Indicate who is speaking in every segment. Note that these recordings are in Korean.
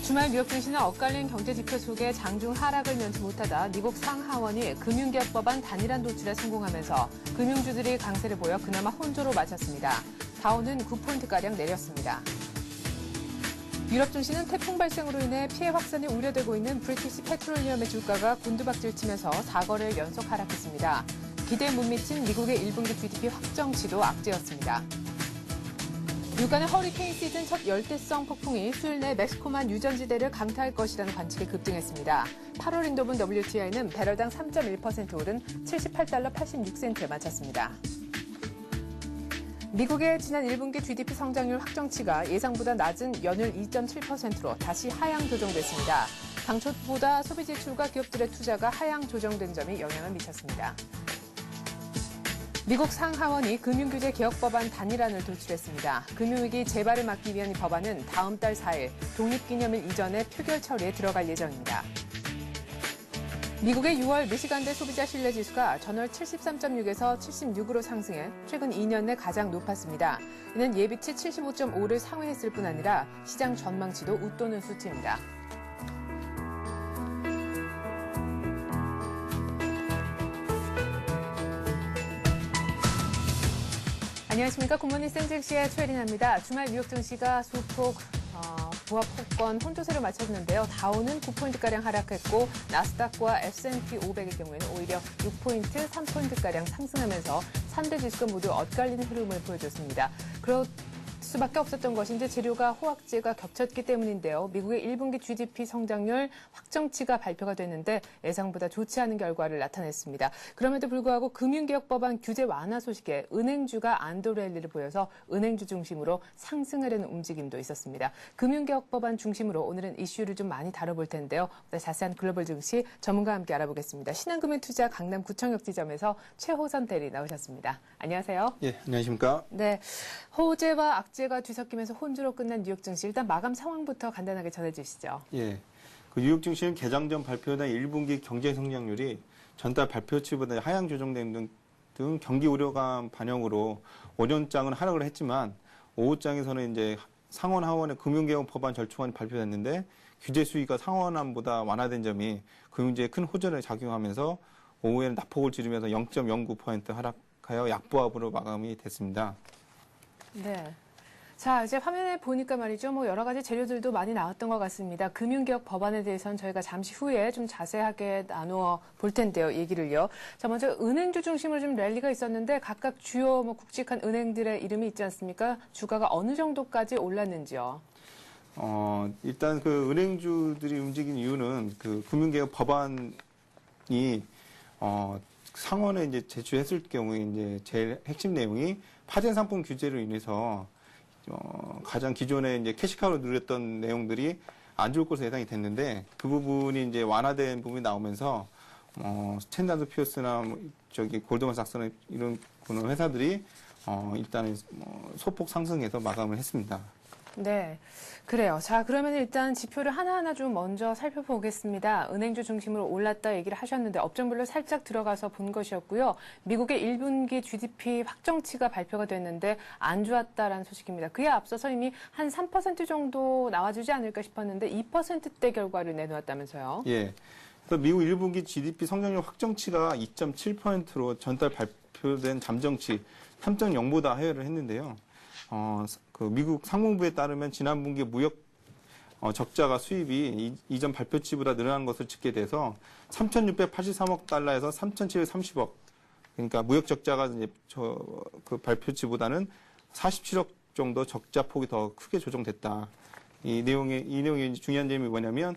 Speaker 1: 주말 뉴욕 증시는 엇갈린 경제 지표 속에 장중 하락을 면치 못하다 미국 상하원이 금융개혁 법안 단일화 노출에 성공하면서 금융주들이 강세를 보여 그나마 혼조로 마쳤습니다. 다우는 9포인트가량 내렸습니다. 유럽 증시는 태풍 발생으로 인해 피해 확산이 우려되고 있는 브리티시 페트롤리엄의 주가가 곤두박질 치면서 4거래일 연속 하락했습니다. 기대에 못 미친 미국의 1분기 GDP 확정치도 악재였습니다. 미국간의 허리케인 시즌 첫 열대성 폭풍이 수요일 내 멕시코만 유전지대를 강타할 것이라는 관측이 급등했습니다. 8월 인도분 WTI는 배럴당 3.1% 오른 78달러 86센트에 마쳤습니다. 미국의 지난 1분기 GDP 성장률 확정치가 예상보다 낮은 연율 2.7%로 다시 하향 조정됐습니다. 당초보다 소비 지출과 기업들의 투자가 하향 조정된 점이 영향을 미쳤습니다. 미국 상하원이 금융규제 개혁 법안 단일안을 도출했습니다. 금융위기 재발을 막기 위한 이 법안은 다음 달 4일 독립기념일 이전에 표결 처리에 들어갈 예정입니다. 미국의 6월 미시간대 소비자 신뢰지수가 전월 73.6에서 76으로 상승해 최근 2년 내 가장 높았습니다. 이는 예비치 75.5를 상회했을 뿐 아니라 시장 전망치도 웃도는 수치입니다. 안녕하십니까. 굿모닝 생증시의 최혜린입니다. 주말 뉴욕 증시가 소폭 부합 폭권 혼조세를 마쳤는데요. 다우는 9포인트가량 하락했고 나스닥과 S&P 500의 경우에는 오히려 6포인트, 3포인트가량 상승하면서 3대 지수가 모두 엇갈리는 흐름을 보여줬습니다. 그럴 수밖에 없었던 것이 이제 재료가 호황제가 겹쳤기 때문인데요. 미국의 1분기 GDP 성장률 확정치가 발표가 됐는데 예상보다 좋지 않은 결과를 나타냈습니다. 그럼에도 불구하고 금융개혁 법안 규제 완화 소식에 은행주가 안도 랠리를 보여서 은행주 중심으로 상승하려는 움직임도 있었습니다. 금융개혁 법안 중심으로 오늘은 이슈를 좀 많이 다뤄볼 텐데요. 자세한 글로벌 증시 전문가와 함께 알아보겠습니다. 신한금융투자 강남구청역 지점에서 최호선 대리 나오셨습니다. 안녕하세요.
Speaker 2: 예, 안녕하십니까.
Speaker 1: 네, 호재와 악재가 뒤섞이면서 혼주로 끝난 뉴욕 증시. 일단 마감 상황부터 간단하게 전해주시죠.
Speaker 2: 예, 그 뉴욕 증시는 개장 전 발표된 1분기 경제 성장률이 전달 발표치보다 하향 조정된 등 경기 우려감 반영으로 오전장은 하락을 했지만 오후장에서는 이제 상원 하원의 금융개혁 법안 절충안이 발표됐는데 규제 수위가 상원안보다 완화된 점이 금융지에 큰 호재를 작용하면서 오후에는 낙폭을 지르면서 0.09% 하락하여 약보합으로 마감이 됐습니다.
Speaker 1: 네. 자, 이제 화면에 보니까 말이죠. 여러 가지 재료들도 많이 나왔던 것 같습니다. 금융개혁 법안에 대해서는 저희가 잠시 후에 좀 자세하게 나누어 볼 텐데요. 얘기를요. 자, 먼저 은행주 중심으로 좀 랠리가 있었는데 각각 주요 굵직한 은행들의 이름이 있지 않습니까? 주가가 어느 정도까지 올랐는지요?
Speaker 2: 일단 그 은행주들이 움직인 이유는 그 금융개혁 법안이 상원에 이제 제출했을 경우에 이제 제일 핵심 내용이 파생 상품 규제로 인해서 가장 기존에 이제 캐시카우로 누렸던 내용들이 안 좋을 것으로 예상이 됐는데 그 부분이 이제 완화된 부분이 나오면서 스탠다드 피어스나 골드만삭스나 이런 회사들이 일단은 소폭 상승해서 마감을 했습니다.
Speaker 1: 네, 그래요. 자, 그러면 일단 지표를 하나하나 좀 먼저 살펴보겠습니다. 은행주 중심으로 올랐다 얘기를 하셨는데 업종별로 살짝 들어가서 본 것이었고요. 미국의 1분기 GDP 확정치가 발표가 됐는데 안 좋았다라는 소식입니다. 그에 앞서서 이미 한 3% 정도 나와주지 않을까 싶었는데 2%대 결과를 내놓았다면서요.
Speaker 2: 예. 그래서 미국 1분기 GDP 성장률 확정치가 2.7%로 전달 발표된 잠정치 3.0보다 하회를 했는데요. 그 미국 상무부에 따르면 지난 분기 무역 적자가 수입이 이전 발표치보다 늘어난 것을 듣게 돼서 3,683억 달러에서 3,730억. 그러니까 무역 적자가 이제 그 발표치보다는 47억 정도 적자 폭이 더 크게 조정됐다. 이 내용이 중요한 점이 뭐냐면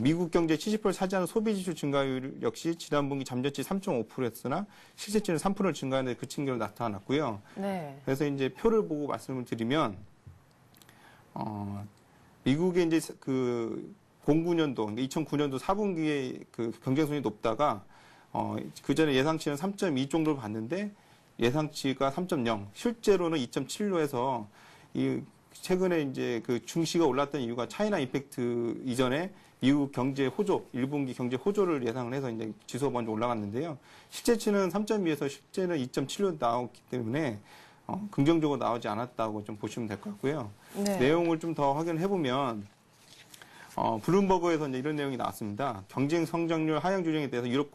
Speaker 2: 미국 경제 70%를 차지하는 소비 지출 증가율 역시 지난 분기 잠정치 3.5%였으나 실제치는 3%를 증가하는데 그친 결로 나타났고요.
Speaker 1: 네.
Speaker 2: 그래서 이제 표를 보고 말씀을 드리면 미국의 이제 그 09년도, 2009년도 4분기에 그 경제성이 높다가 그 전에 예상치는 3.2 정도를 봤는데 예상치가 3.0, 실제로는 2.7로 해서 이 최근에 이제 그 중시가 올랐던 이유가 차이나 임팩트 이전에 미국 경제 호조, 1분기 경제 호조를 예상을 해서 이제 지수가 먼저 올라갔는데요. 실제치는 3.2에서 실제는 2.7로 나왔기 때문에 긍정적으로 나오지 않았다고 좀 보시면 될 것 같고요.
Speaker 1: 네.
Speaker 2: 내용을 좀 더 확인해 보면 블룸버그에서 이제 이런 내용이 나왔습니다. 경쟁 성장률 하향 조정에 대해서 유럽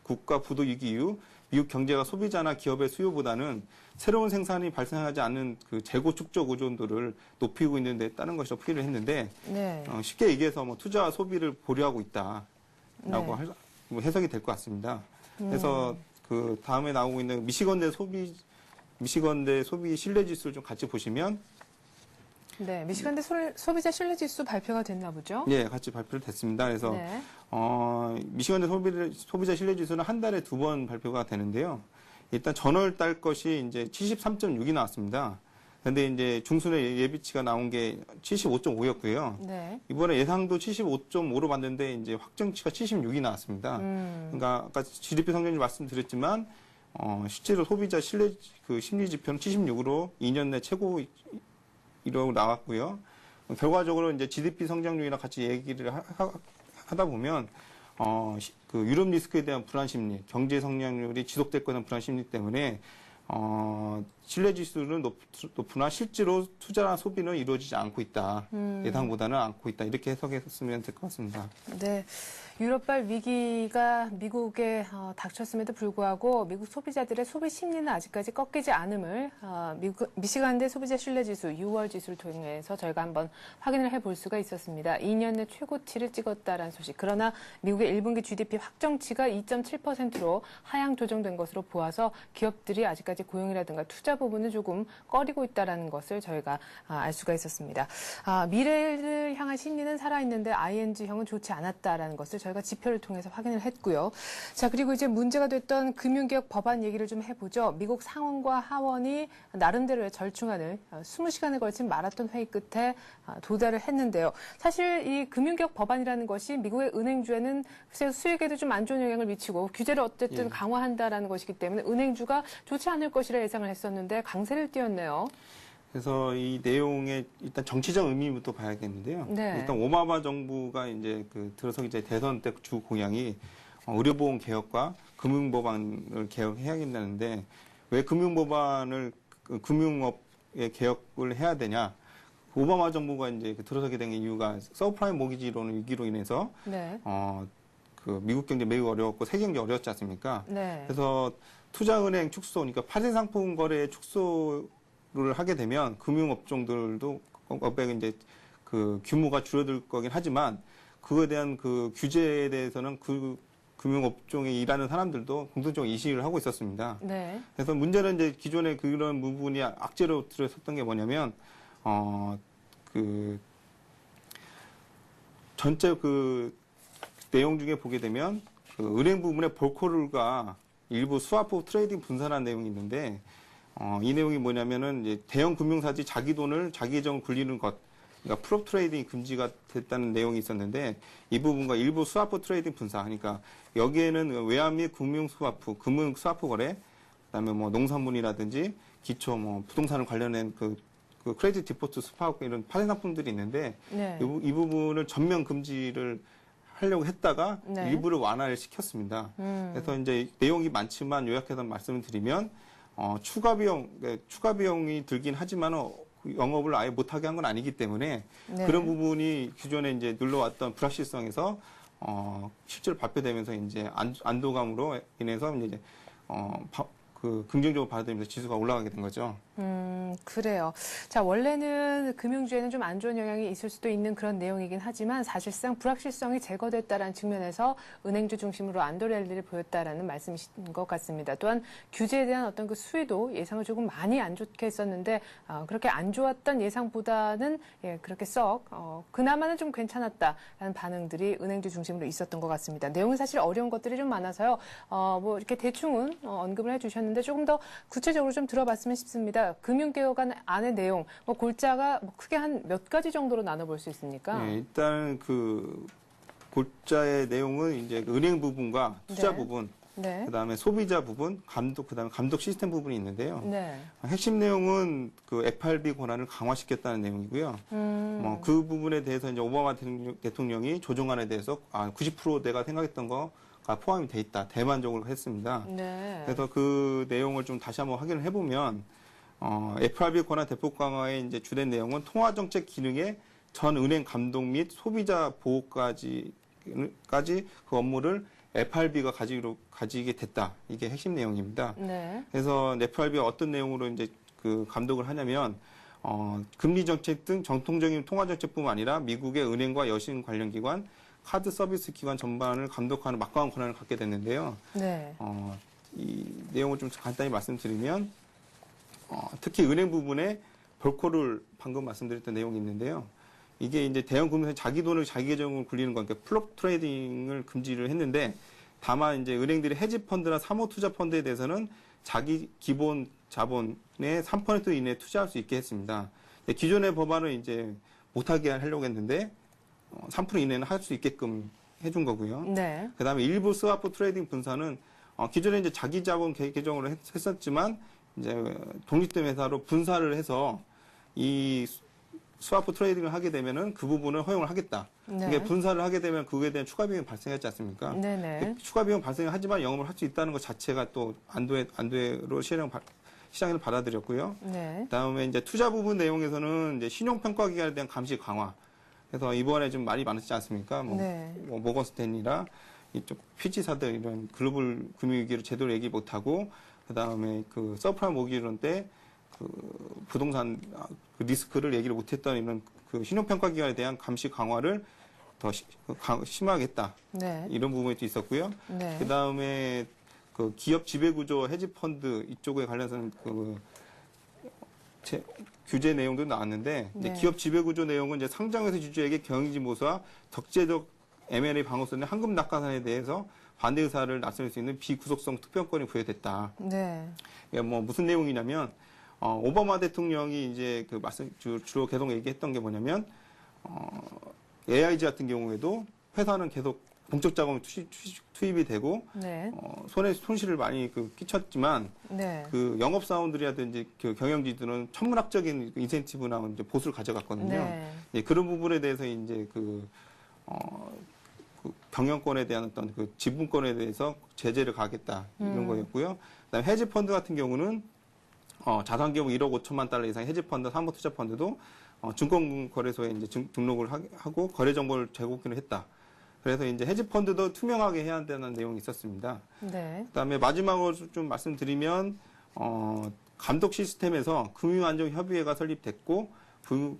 Speaker 2: 국가 부도 위기 이후 미국 경제가 소비자나 기업의 수요보다는 새로운 생산이 발생하지 않는 그 재고 축적 의존도를 높이고 있는 데 따른 것이라고 표현을 했는데
Speaker 1: 네.
Speaker 2: 쉽게 얘기해서 뭐 투자와 소비를 보류하고 있다라고
Speaker 1: 네.
Speaker 2: 뭐 해석이 될 것 같습니다. 그래서 그 다음에 나오고 있는 미시건대 소비 신뢰 지수를 좀 같이 보시면
Speaker 1: 네, 미시간대 소비자 신뢰지수 발표가 됐나 보죠?
Speaker 2: 예, 같이 발표됐습니다. 그래서
Speaker 1: 네.
Speaker 2: 미시건대 소비자 신뢰 지수는 한 달에 2번 발표가 되는데요. 일단 전월 달 것이 이제 73.6이 나왔습니다. 근데 이제 중순에 예비치가 나온 게 75.5였고요.
Speaker 1: 네.
Speaker 2: 이번에 예상도 75.5로 봤는데 이제 확정치가 76이 나왔습니다. 그러니까 아까 GDP 성장률 말씀드렸지만 실제로 소비자 신뢰 그 심리 지표는 76으로 2년 내 최고 이라고 나왔고요. 결과적으로 이제 GDP 성장률이랑 같이 얘기를 하다 보면 그 유럽 리스크에 대한 불안 심리, 경제 성장률이 지속될 거라는 불안 심리 때문에 신뢰 지수는 높으나 실제로 투자나 소비는 이루어지지 않고 있다. 예상보다는 않고 있다. 이렇게 해석했으면 될 것 같습니다.
Speaker 1: 네. 유럽발 위기가 미국에 닥쳤음에도 불구하고 미국 소비자들의 소비 심리는 아직까지 꺾이지 않음을 미시간대 소비자 신뢰지수 6월 지수를 통해서 저희가 한번 확인을 해볼 수가 있었습니다. 2년 내 최고치를 찍었다라는 소식. 그러나 미국의 1분기 GDP 확정치가 2.7%로 하향 조정된 것으로 보아서 기업들이 아직까지 고용이라든가 투자 부분은 조금 꺼리고 있다라는 것을 저희가 알 수가 있었습니다. 미래를 향한 심리는 살아있는데 ING형은 좋지 않았다라는 것을 저희가 지표를 통해서 확인을 했고요. 자, 그리고 이제 문제가 됐던 금융개혁 법안 얘기를 좀 해보죠. 미국 상원과 하원이 나름대로의 절충안을 20시간에 걸친 마라톤 회의 끝에 도달을 했는데요. 사실 이 금융개혁 법안이라는 것이 미국의 은행주에는 수익에도 좀 안 좋은 영향을 미치고 규제를 어쨌든 강화한다라는 것이기 때문에 은행주가 좋지 않을 것이라 예상을 했었는데 강세를 띄었네요.
Speaker 2: 그래서 이 내용의 일단 정치적 의미부터 봐야겠는데요.
Speaker 1: 네.
Speaker 2: 일단 오바마 정부가 이제 들어서 이제 대선 때 주 공약이 의료보험 개혁과 금융법안을 개혁해야겠다는데 왜 금융법안을 금융업의 개혁을 해야 되냐? 오바마 정부가 이제 들어서게 된 이유가 서브프라임 모기지로는 위기로 인해서
Speaker 1: 네.
Speaker 2: 그 미국 경제 매우 어려웠고 세계 경제 어려웠지 않습니까?
Speaker 1: 네.
Speaker 2: 그래서 투자은행 축소, 그러니까 파생 상품 거래 축소를 하게 되면 금융업종들도 업의 이제 그 규모가 줄어들 거긴 하지만 그거에 대한 그 규제에 대해서는 그 금융업종에 일하는 사람들도 공통적으로 이시를 하고 있었습니다.
Speaker 1: 네.
Speaker 2: 그래서 문제는 이제 기존에 그런 부분이 악재로 들어섰던 게 뭐냐면 그 전체 그 내용 중에 보게 되면 그 은행 부분의 볼코를가 일부 스와프 트레이딩 분산한 내용이 있는데 이 내용이 뭐냐면은 이제 대형 금융사지 자기 돈을 자기 계정 굴리는 것, 그러니까 프롭 트레이딩이 금지가 됐다는 내용이 있었는데 이 부분과 일부 스와프 트레이딩 분산, 그러니까 여기에는 외환 및 금융 스와프, 금융 스와프 거래, 그다음에 뭐 농산물이라든지 기초 뭐 부동산을 관련된 그 크레딧 디포트 스파하고 이런 파생 상품들이 있는데
Speaker 1: 네.
Speaker 2: 이 부분을 전면 금지를 하려고 했다가
Speaker 1: 네.
Speaker 2: 일부를 완화를 시켰습니다. 그래서 이제 내용이 많지만 요약해서 말씀을 드리면 추가 비용이 들긴 하지만 영업을 아예 못하게 한 건 아니기 때문에
Speaker 1: 네.
Speaker 2: 그런 부분이 기존에 이제 눌러왔던 불확실성에서 실제로 발표되면서 이제 안도감으로 인해서 이제 그 긍정적으로 받아들이면서 지수가 올라가게 된 거죠.
Speaker 1: 그래요. 자, 원래는 금융주에는 좀 안 좋은 영향이 있을 수도 있는 그런 내용이긴 하지만 사실상 불확실성이 제거됐다라는 측면에서 은행주 중심으로 안도 랠리를 보였다라는 말씀이신 것 같습니다. 또한 규제에 대한 어떤 그 수위도 예상을 조금 많이 안 좋게 했었는데 그렇게 안 좋았던 예상보다는 그렇게 썩 그나마는 좀 괜찮았다라는 반응들이 은행주 중심으로 있었던 것 같습니다. 내용은 사실 어려운 것들이 좀 많아서요. 뭐 이렇게 대충은 언급을 해주셨는데 조금 더 구체적으로 좀 들어봤으면 싶습니다. 금융개혁안의 내용, 뭐 골자가 크게 한 몇 가지 정도로 나눠볼 수 있습니까?
Speaker 2: 네, 일단 그 골자의 내용은 이제 은행 부분과 투자
Speaker 1: 네.
Speaker 2: 부분,
Speaker 1: 네.
Speaker 2: 그다음에 소비자 부분, 그다음에 감독 시스템 부분이 있는데요.
Speaker 1: 네.
Speaker 2: 핵심 내용은 그 FRB 권한을 강화시켰다는 내용이고요. 그 부분에 대해서 이제 오바마 대통령이 조정안에 대해서 90% 내가 생각했던 거가 포함이 돼 있다. 대만족으로 했습니다.
Speaker 1: 네.
Speaker 2: 그래서 그 내용을 좀 다시 한번 확인을 해보면 FRB 권한 대폭 강화의 이제 주된 내용은 통화 정책 기능의 전 은행 감독 및 소비자 보호까지 그 업무를 FRB가 가지게 됐다. 이게 핵심 내용입니다.
Speaker 1: 네.
Speaker 2: 그래서 FRB가 어떤 내용으로 이제 그 감독을 하냐면 금리 정책 등 정통적인 통화 정책뿐만 아니라 미국의 은행과 여신 관련 기관, 카드 서비스 기관 전반을 감독하는 막강한 권한을 갖게 됐는데요.
Speaker 1: 네.
Speaker 2: 이 내용을 좀 간단히 말씀드리면 특히 은행 부분에 볼코를 방금 말씀드렸던 내용이 있는데요. 이게 이제 대형 금융사 자기 돈을 자기 계정으로 굴리는 건 그러니까 플롭 트레이딩을 금지를 했는데 다만 이제 은행들이 헤지 펀드나 사모 투자 펀드에 대해서는 자기 기본 자본의 3% 이내에 투자할 수 있게 했습니다. 기존의 법안은 이제 못하게 하려고 했는데 3% 이내는 할 수 있게끔 해준 거고요.
Speaker 1: 네.
Speaker 2: 그다음에 일부 스와프 트레이딩 분사는 기존에 이제 자기 자본 계정으로 했었지만 이제 독립된 회사로 분사를 해서 이 스와프 트레이딩을 하게 되면은 그 부분을 허용을 하겠다.
Speaker 1: 네.
Speaker 2: 이게 분사를 하게 되면 그거에 대한 추가 비용이 발생하지 않습니까?
Speaker 1: 네네.
Speaker 2: 추가 비용 발생하지만 영업을 할 수 있다는 것 자체가 또 안도로 시장에서 받아들였고요.
Speaker 1: 네.
Speaker 2: 그다음에 이제 투자 부분 내용에서는 이제 신용평가 기관에 대한 감시 강화. 그래서 이번에 좀 말이 많았지 않습니까?
Speaker 1: 네.
Speaker 2: 모건 스탠리나 이쪽 피지사들 이런 글로벌 금융위기를 제대로 얘기 못하고 그다음에 그 서프라임 모기론 때 그 부동산 그 리스크를 얘기를 못했던 이런 그 신용평가 기관에 대한 감시 강화를 더 심하겠다.
Speaker 1: 네.
Speaker 2: 이런 부분이 또 있었고요.
Speaker 1: 네.
Speaker 2: 그다음에 그 기업 지배구조 헤지 펀드 이쪽에 관련해서는 규제 내용도 나왔는데 이제
Speaker 1: 네.
Speaker 2: 기업 지배구조 내용은 이제 상장회사 주주에게 경영진 모수와 적재적 M&A 방어선의 황금 낙하산에 대해서 반대 의사를 나설 수 있는 비구속성 투표권이 부여됐다.
Speaker 1: 네.
Speaker 2: 이게 뭐 무슨 내용이냐면 오바마 대통령이 이제 그 주로 계속 얘기했던 게 뭐냐면 AIG 같은 경우에도 회사는 계속 공적 자금이 투입이 되고
Speaker 1: 네.
Speaker 2: 손실을 많이 끼쳤지만
Speaker 1: 네.
Speaker 2: 그 영업사원들이라든지 그 경영진들은 천문학적인 인센티브나 이제 보수를 가져갔거든요.
Speaker 1: 네.
Speaker 2: 예, 그런 부분에 대해서 이제 그 경영권에 대한 어떤 그 지분권에 대해서 제재를 가하겠다 이런 거였고요. 그다음에 헤지 펀드 같은 경우는 자산 규모 1억 5천만 달러 이상 헤지 펀드, 사모 투자 펀드도 증권거래소에 이제 등록을 하고 거래 정보를 제공하기로 했다. 그래서 이제 헤지 펀드도 투명하게 해야 한다는 내용이 있었습니다.
Speaker 1: 네.
Speaker 2: 그다음에 마지막으로 좀 말씀드리면 감독 시스템에서 금융안정협의회가 설립됐고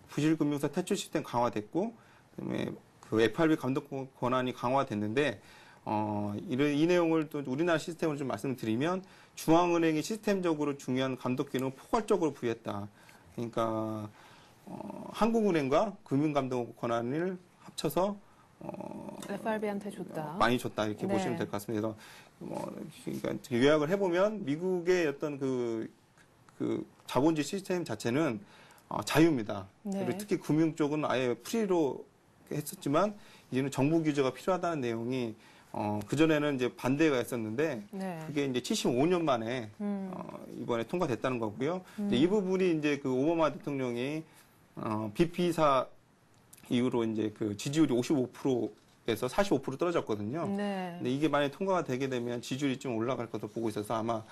Speaker 2: 부실금융사 퇴출 시스템 강화됐고 그다음에 그 FRB 감독 권한이 강화됐는데 이 내용을 또 우리나라 시스템을 좀 말씀드리면 중앙은행이 시스템적으로 중요한 감독 기능을 포괄적으로 부여했다. 그러니까 한국은행과 금융감독 권한을 합쳐서
Speaker 1: FRB한테 줬다.
Speaker 2: 많이 줬다 이렇게
Speaker 1: 네.
Speaker 2: 보시면 될 것 같습니다. 그래서 그러니까 요약을 해보면 미국의 어떤 그 자본주의 시스템 자체는 자유입니다.
Speaker 1: 네.
Speaker 2: 그리고 특히 금융 쪽은 아예 프리로 했었지만 이제는 정부 규제가 필요하다는 내용이 그전에는 이제 반대가 있었는데
Speaker 1: 네.
Speaker 2: 그게 이제 75년 만에 이번에 통과됐다는 거고요. 이제 이 부분이 이제 그 오바마 대통령이 BP사 이후로 이제 그 지지율이 55%에서 45% 떨어졌거든요.
Speaker 1: 네.
Speaker 2: 근데 이게 만약에 통과가 되게 되면 지지율이 좀 올라갈 것으로 보고 있어서 아마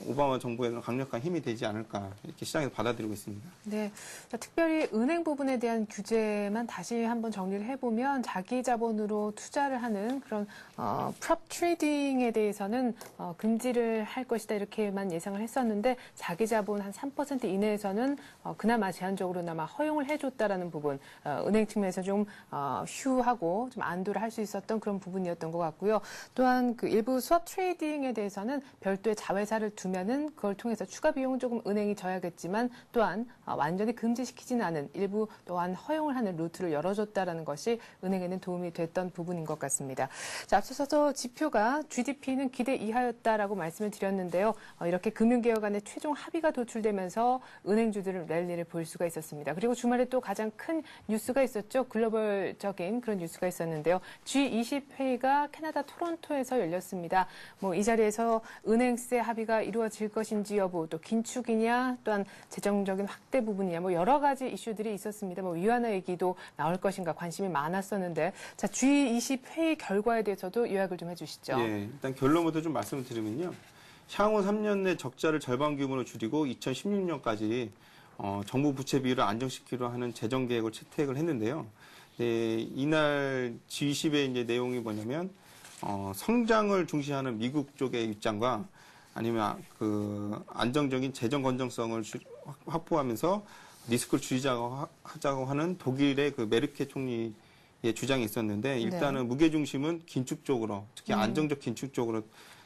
Speaker 2: 오바마 정부에는 강력한 힘이 되지 않을까 이렇게 시장에서 받아들이고 있습니다.
Speaker 1: 네. 자, 특별히 은행 부분에 대한 규제만 다시 한번 정리를 해보면 자기 자본으로 투자를 하는 그런 프롭 트레이딩에 대해서는 금지를 할 것이다 이렇게만 예상을 했었는데 자기 자본 한 3% 이내에서는 그나마 제한적으로나마 허용을 해줬다라는 부분 은행 측면에서 좀 휴하고 좀 안도를 할 수 있었던 그런 부분이었던 것 같고요. 또한 그 일부 스왑 트레이딩에 대해서는 별도의 자회사를 두면은 그걸 통해서 추가 비용은 조금 은행이 져야겠지만 또한 완전히 금지시키지는 않은 일부 또한 허용을 하는 루트를 열어줬다라는 것이 은행에는 도움이 됐던 부분인 것 같습니다. 자, 앞서서 지표가 GDP는 기대 이하였다라고 말씀을 드렸는데요. 이렇게 금융개혁 안에 최종 합의가 도출되면서 은행주들을 랠리를 볼 수가 있었습니다. 그리고 주말에 또 가장 큰 뉴스가 있었죠. 글로벌적인 그런 뉴스가 있었는데요. G20 회의가 캐나다 토론토에서 열렸습니다. 이 자리에서 은행세 합의가 이루어질 것인지 여부, 또 긴축이냐, 또한 재정적인 확대 부분이냐, 여러 가지 이슈들이 있었습니다. 위안화 얘기도 나올 것인가 관심이 많았었는데, 자, G20 회의 결과에 대해서도 요약을 좀 해주시죠.
Speaker 2: 예, 일단 결론부터 좀 말씀을 드리면요. 향후 3년 내 적자를 절반 규모로 줄이고 2016년까지 정부 부채 비율을 안정시키려 하는 재정 계획을 채택을 했는데요. 이날 G20의 이제 내용이 뭐냐면 성장을 중시하는 미국 쪽의 입장과 아니면 그 안정적인 재정 건전성을 확보하면서 리스크를 줄이자고 하는 독일의 그 메르켈 총리의 주장이 있었는데 일단은 무게중심은 긴축 쪽으로 특히 안정적 긴축 쪽으로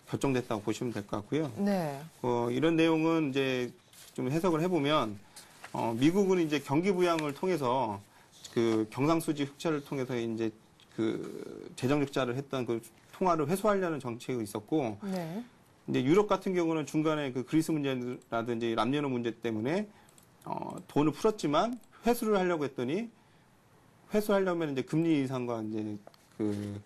Speaker 2: 결정됐다고 보시면 될 것 같고요.
Speaker 1: 네.
Speaker 2: 이런 내용은 이제 좀 해석을 해보면 미국은 이제 경기 부양을 통해서 그 경상수지 흑자를 통해서 이제 그 재정 적자를 했던 그 통화를 회수하려는 정책이 있었고,
Speaker 1: 네.
Speaker 2: 이제 유럽 같은 경우는 중간에 그 그리스 문제라든지 남녀노 문제 때문에 돈을 풀었지만 회수를 하려고 했더니 회수하려면 이제 금리 인상과 이제 그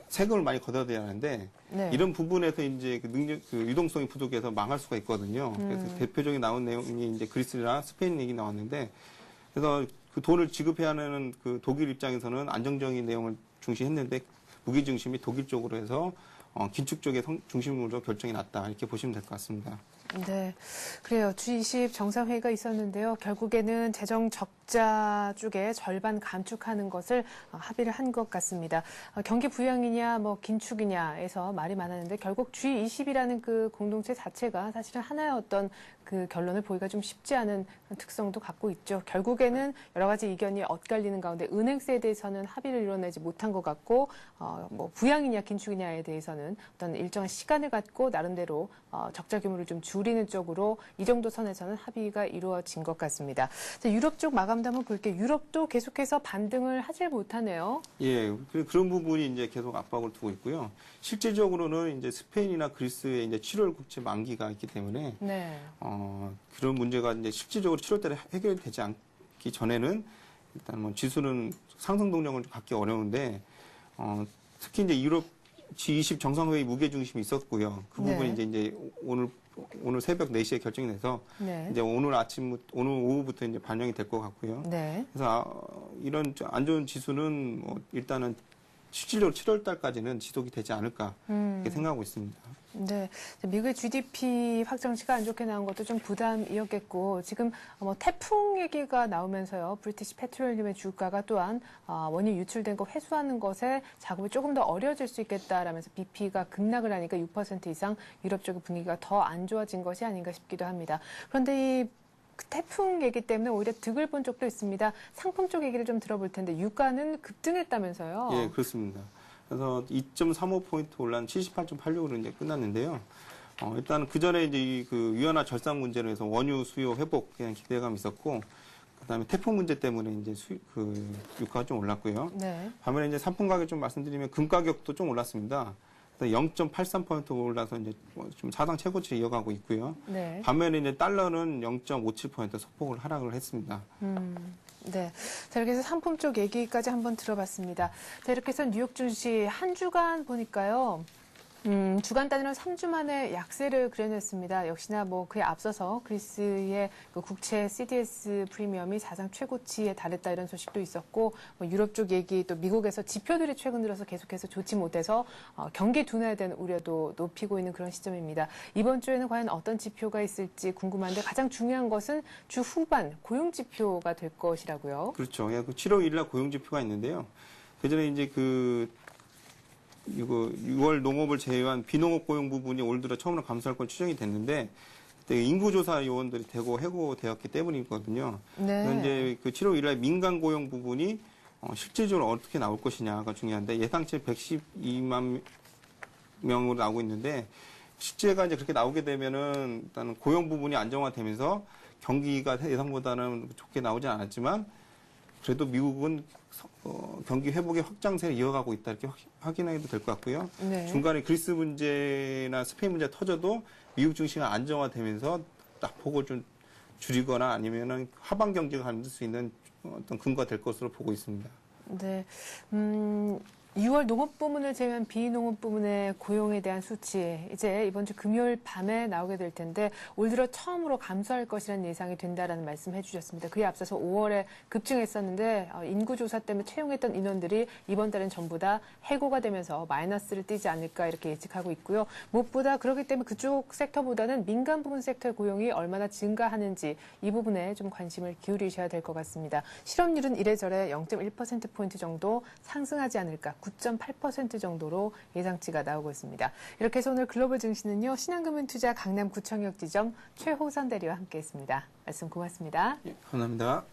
Speaker 2: 세금을 많이 걷어들여야 하는데
Speaker 1: 네.
Speaker 2: 이런 부분에서 이제 그 유동성이 부족해서 망할 수가 있거든요. 그래서 대표적인 나온 내용이 이제 그리스나 스페인 얘기 나왔는데 그래서 그 돈을 지급해야 하는 그 독일 입장에서는 안정적인 내용을 중시했는데 무기 중심이 독일 쪽으로 해서 긴축 쪽의 중심으로 결정이 났다 이렇게 보시면 될 것 같습니다.
Speaker 1: 네, 그래요. G20 정상회의가 있었는데요. 결국에는 재정 적자 쪽에 절반 감축하는 것을 합의를 한 것 같습니다. 경기 부양이냐, 뭐 긴축이냐에서 말이 많았는데 결국 G20이라는 그 공동체 자체가 사실은 하나의 어떤 그 결론을 보기가 좀 쉽지 않은 특성도 갖고 있죠. 결국에는 여러 가지 의견이 엇갈리는 가운데 은행세에 대해서는 합의를 이뤄내지 못한 것 같고, 뭐 부양이냐 긴축이냐에 대해서는 어떤 일정한 시간을 갖고 나름대로 적자 규모를 좀 줄이는 쪽으로 이 정도 선에서는 합의가 이루어진 것 같습니다. 자, 유럽 쪽 마감도 한번 볼게요. 유럽도 계속해서 반등을 하질 못하네요.
Speaker 2: 예, 그런 부분이 이제 계속 압박을 두고 있고요. 실질적으로는 이제 스페인이나 그리스의 이제 7월 국채 만기가 있기 때문에
Speaker 1: 네.
Speaker 2: 그런 문제가 이제 실질적으로 7월달에 해결되지 않기 전에는 일단 뭐 지수는 상승 동력을 갖기 어려운데 특히 이제 유럽 G20 정상회의 무게중심이 있었고요. 그 부분이 이제 오늘 새벽 4시에 결정이 돼서 이제 오늘 오후부터 이제 반영이 될 것 같고요.
Speaker 1: 네.
Speaker 2: 그래서 이런 안 좋은 지수는 뭐 일단은 실질적으로 7월 달까지는 지속이 되지 않을까 이렇게 생각하고 있습니다.
Speaker 1: 네, 미국의 GDP 확정치가 안 좋게 나온 것도 좀 부담이었겠고 지금 뭐 태풍 얘기가 나오면서요. 브리티시 페트롤리움의 주가가 또한 원유 유출된 거 회수하는 것에 작업이 조금 더 어려워질 수 있겠다라면서 BP가 급락을 하니까 6% 이상 유럽 쪽의 분위기가 더 안 좋아진 것이 아닌가 싶기도 합니다. 그런데 이 태풍 얘기 때문에 오히려 득을 본 쪽도 있습니다. 상품 쪽 얘기를 좀 들어볼 텐데 유가는 급등했다면서요?
Speaker 2: 예, 그렇습니다. 그래서 2.35포인트 올라는 78.86으로 이제 끝났는데요. 일단 그 전에 이제 그 위안화 절상 문제로 해서 원유 수요 회복 그냥 기대감이 있었고, 그다음에 태풍 문제 때문에 이제 유가가 좀 올랐고요.
Speaker 1: 네.
Speaker 2: 반면에 이제 상품 가격 좀 말씀드리면 금 가격도 좀 올랐습니다. 0.83% 올라서 이제 좀 사상 최고치를 이어가고 있고요.
Speaker 1: 네.
Speaker 2: 반면에 이제 달러는 0.57% 소폭을 하락을 했습니다.
Speaker 1: 네. 자, 이렇게 해서 상품 쪽 얘기까지 한번 들어봤습니다. 자, 이렇게 해서 뉴욕 증시 한 주간 보니까요. 주간 단위로 3주 만에 약세를 그려냈습니다. 역시나 뭐 그에 앞서서 그리스의 그 국채 CDS 프리미엄이 사상 최고치에 달했다 이런 소식도 있었고, 뭐 유럽 쪽 얘기 또 미국에서 지표들이 최근 들어서 계속해서 좋지 못해서 경기 둔화에 대한 우려도 높이고 있는 그런 시점입니다. 이번 주에는 과연 어떤 지표가 있을지 궁금한데 가장 중요한 것은 주 후반 고용 지표가 될 것이라고요.
Speaker 2: 그렇죠. 그 7월 1일 날 고용 지표가 있는데요. 그전에 이제 이거 6월 농업을 제외한 비농업 고용 부분이 올 들어 처음으로 감소할 건 추정이 됐는데 그때 인구조사 요원들이 해고되었기 때문이거든요.
Speaker 1: 네.
Speaker 2: 그래서 이제 그 7월 1일 민간 고용 부분이 실질적으로 어떻게 나올 것이냐가 중요한데 예상치 112만 명으로 나오고 있는데 실제가 이제 그렇게 나오게 되면은 일단 고용 부분이 안정화되면서 경기가 예상보다는 좋게 나오진 않았지만 그래도 미국은 경기 회복의 확장세를 이어가고 있다 이렇게 확인해도 될 것 같고요.
Speaker 1: 네.
Speaker 2: 중간에 그리스 문제나 스페인 문제 터져도 미국 증시가 안정화되면서 낙폭을 좀 줄이거나 아니면은 하방 경제가 만들 수 있는 어떤 근거가 될 것으로 보고 있습니다.
Speaker 1: 네. 6월 농업 부문을 제외한 비농업 부문의 고용에 대한 수치 이제 이번 주 금요일 밤에 나오게 될 텐데 올 들어 처음으로 감소할 것이라는 예상이 된다라는 말씀해 주셨습니다. 그에 앞서서 5월에 급증했었는데 인구조사 때문에 채용했던 인원들이 이번 달엔 전부 다 해고가 되면서 마이너스를 띄지 않을까 이렇게 예측하고 있고요. 무엇보다 그렇기 때문에 그쪽 섹터보다는 민간 부문 섹터의 고용이 얼마나 증가하는지 이 부분에 좀 관심을 기울이셔야 될 것 같습니다. 실업률은 이래저래 0.1%포인트 정도 상승하지 않을까 9.8% 정도로 예상치가 나오고 있습니다. 이렇게 해서 오늘 글로벌 증시는요. 신한금융투자 강남구청역 지점 최호선 대리와 함께했습니다. 말씀 고맙습니다.
Speaker 2: 예, 감사합니다.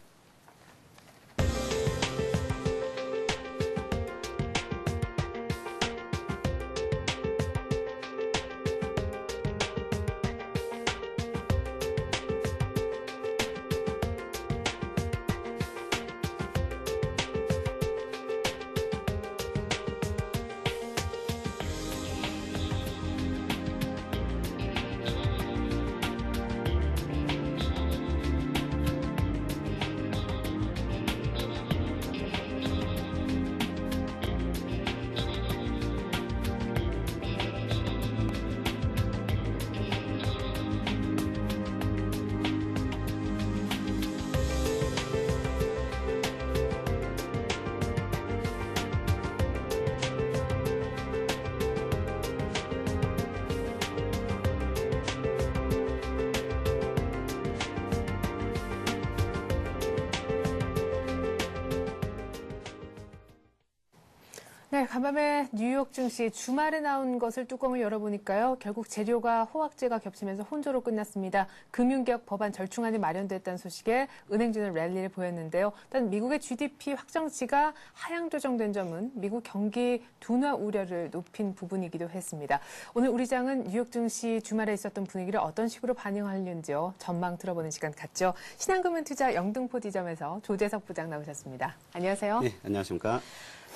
Speaker 1: 네, 간밤에 뉴욕 증시 주말에 나온 것을 뚜껑을 열어보니까요. 결국 재료가 호황제가 겹치면서 혼조로 끝났습니다. 금융개혁 법안 절충안이 마련됐다는 소식에 은행주는 랠리를 보였는데요. 일단 미국의 GDP 확정치가 하향 조정된 점은 미국 경기 둔화 우려를 높인 부분이기도 했습니다. 오늘 우리 장은 뉴욕 증시 주말에 있었던 분위기를 어떤 식으로 반영하는지요. 전망 들어보는 시간 갖죠. 신한금융투자 영등포 지점에서 조재석 부장 나오셨습니다. 안녕하세요.
Speaker 3: 네, 안녕하십니까.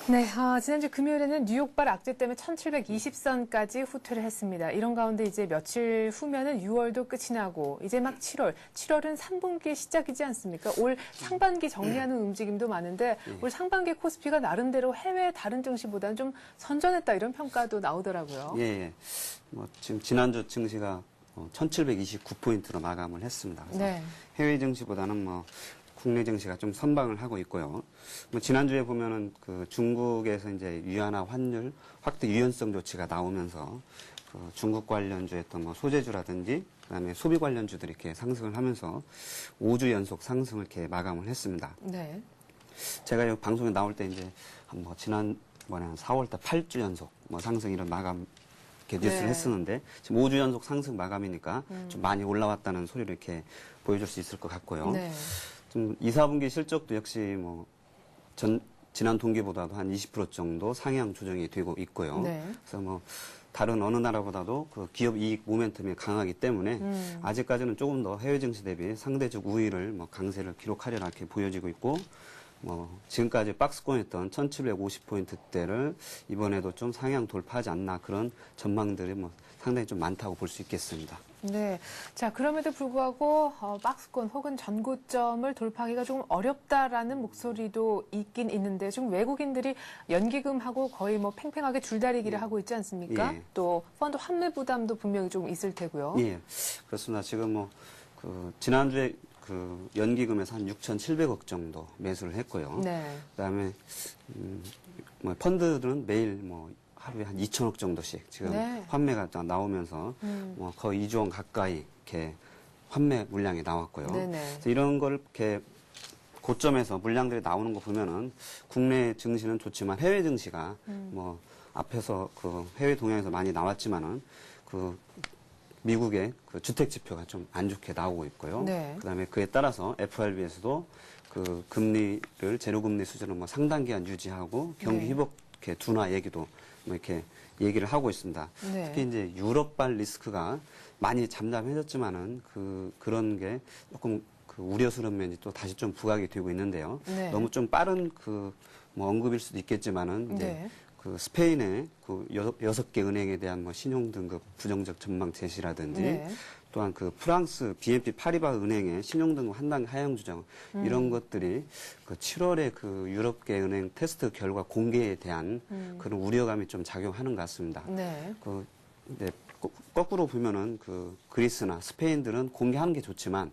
Speaker 1: 네, 지난주 금요일에는 뉴욕발 악재 때문에 1720선까지 후퇴를 했습니다. 이런 가운데 이제 며칠 후면은 6월도 끝이 나고 이제 막 7월은 3분기 시작이지 않습니까? 올 상반기 정리하는 움직임도 많은데 올 상반기 코스피가 나름대로 해외 다른 증시보다는 좀 선전했다 이런 평가도 나오더라고요.
Speaker 3: 예. 지금 지난주 증시가 1729포인트로 마감을 했습니다. 그래서
Speaker 1: 네.
Speaker 3: 해외 증시보다는 국내 증시가 좀 선방을 하고 있고요. 지난주에 보면은 그 중국에서 이제 위안화 환율 확대 유연성 조치가 나오면서 그 중국 관련주였던 소재주라든지 그다음에 소비 관련주들이 이렇게 상승을 하면서 5주 연속 상승을 이렇게 마감을 했습니다.
Speaker 1: 네.
Speaker 3: 제가 여기 방송에 나올 때 이제 지난번에 한 4월달 8주 연속 상승 이런 마감 이렇게 뉴스를 했었는데 지금 5주 연속 상승 마감이니까 좀 많이 올라왔다는 소리를 이렇게 보여줄 수 있을 것 같고요.
Speaker 1: 네.
Speaker 3: 좀 2, 4분기 실적도 역시 지난 동기보다도 한 20% 정도 상향 조정이 되고 있고요.
Speaker 1: 네.
Speaker 3: 그래서 다른 어느 나라보다도 그 기업 이익 모멘텀이 강하기 때문에 아직까지는 조금 더 해외 증시 대비 상대적 우위를 강세를 기록하려나 이렇게 보여지고 있고 지금까지 박스권했던 1750포인트대를 이번에도 좀 상향 돌파하지 않나 그런 전망들이 상당히 좀 많다고 볼 수 있겠습니다.
Speaker 1: 네. 자, 그럼에도 불구하고 박스권 혹은 전고점을 돌파하기가 조금 어렵다라는 목소리도 있긴 있는데 지금 외국인들이 연기금하고 거의 팽팽하게 줄다리기를 하고 있지 않습니까?
Speaker 3: 예.
Speaker 1: 또 펀드 환매 부담도 분명히 좀 있을 테고요.
Speaker 3: 예. 그렇습니다. 지금 지난주에 연기금에서 한 6,700억 정도 매수를 했고요.
Speaker 1: 네.
Speaker 3: 그다음에 펀드들은 매일 하루에 한 2천억 정도씩 지금
Speaker 1: 네.
Speaker 3: 환매가 나오면서 거의 2조 원 가까이 이렇게 환매 물량이 나왔고요.
Speaker 1: 네네.
Speaker 3: 그래서 이런 걸 이렇게 고점에서 물량들이 나오는 거 보면은 국내 증시는 좋지만 해외 증시가 앞에서 해외 동향에서 많이 나왔지만은 미국의 주택 지표가 좀 안 좋게 나오고 있고요.
Speaker 1: 네.
Speaker 3: 그다음에 그에 따라서 FRB에서도 금리를 제로금리 수준을 상당 기간 유지하고 경기
Speaker 1: 네.
Speaker 3: 회복 이렇게 둔화 얘기도 이렇게 얘기를 하고 있습니다.
Speaker 1: 네.
Speaker 3: 특히 이제 유럽발 리스크가 많이 잠잠해졌지만은 그런 게 조금 우려스러운 면이 또 다시 좀 부각이 되고 있는데요.
Speaker 1: 네.
Speaker 3: 너무 좀 빠른 언급일 수도 있겠지만은 이제
Speaker 1: 네.
Speaker 3: 스페인의 6개 은행에 대한 신용 등급 부정적 전망 제시라든지
Speaker 1: 네.
Speaker 3: 또한 그 프랑스 BNP 파리바 은행의 신용등급 한 단계 하향 조정 이런 것들이 그 7월에 그 유럽계 은행 테스트 결과 공개에 대한 그런 우려감이 좀 작용하는 것 같습니다.
Speaker 1: 네.
Speaker 3: 그 이제 거꾸로 보면은 그 그리스나 스페인들은 공개하는 게 좋지만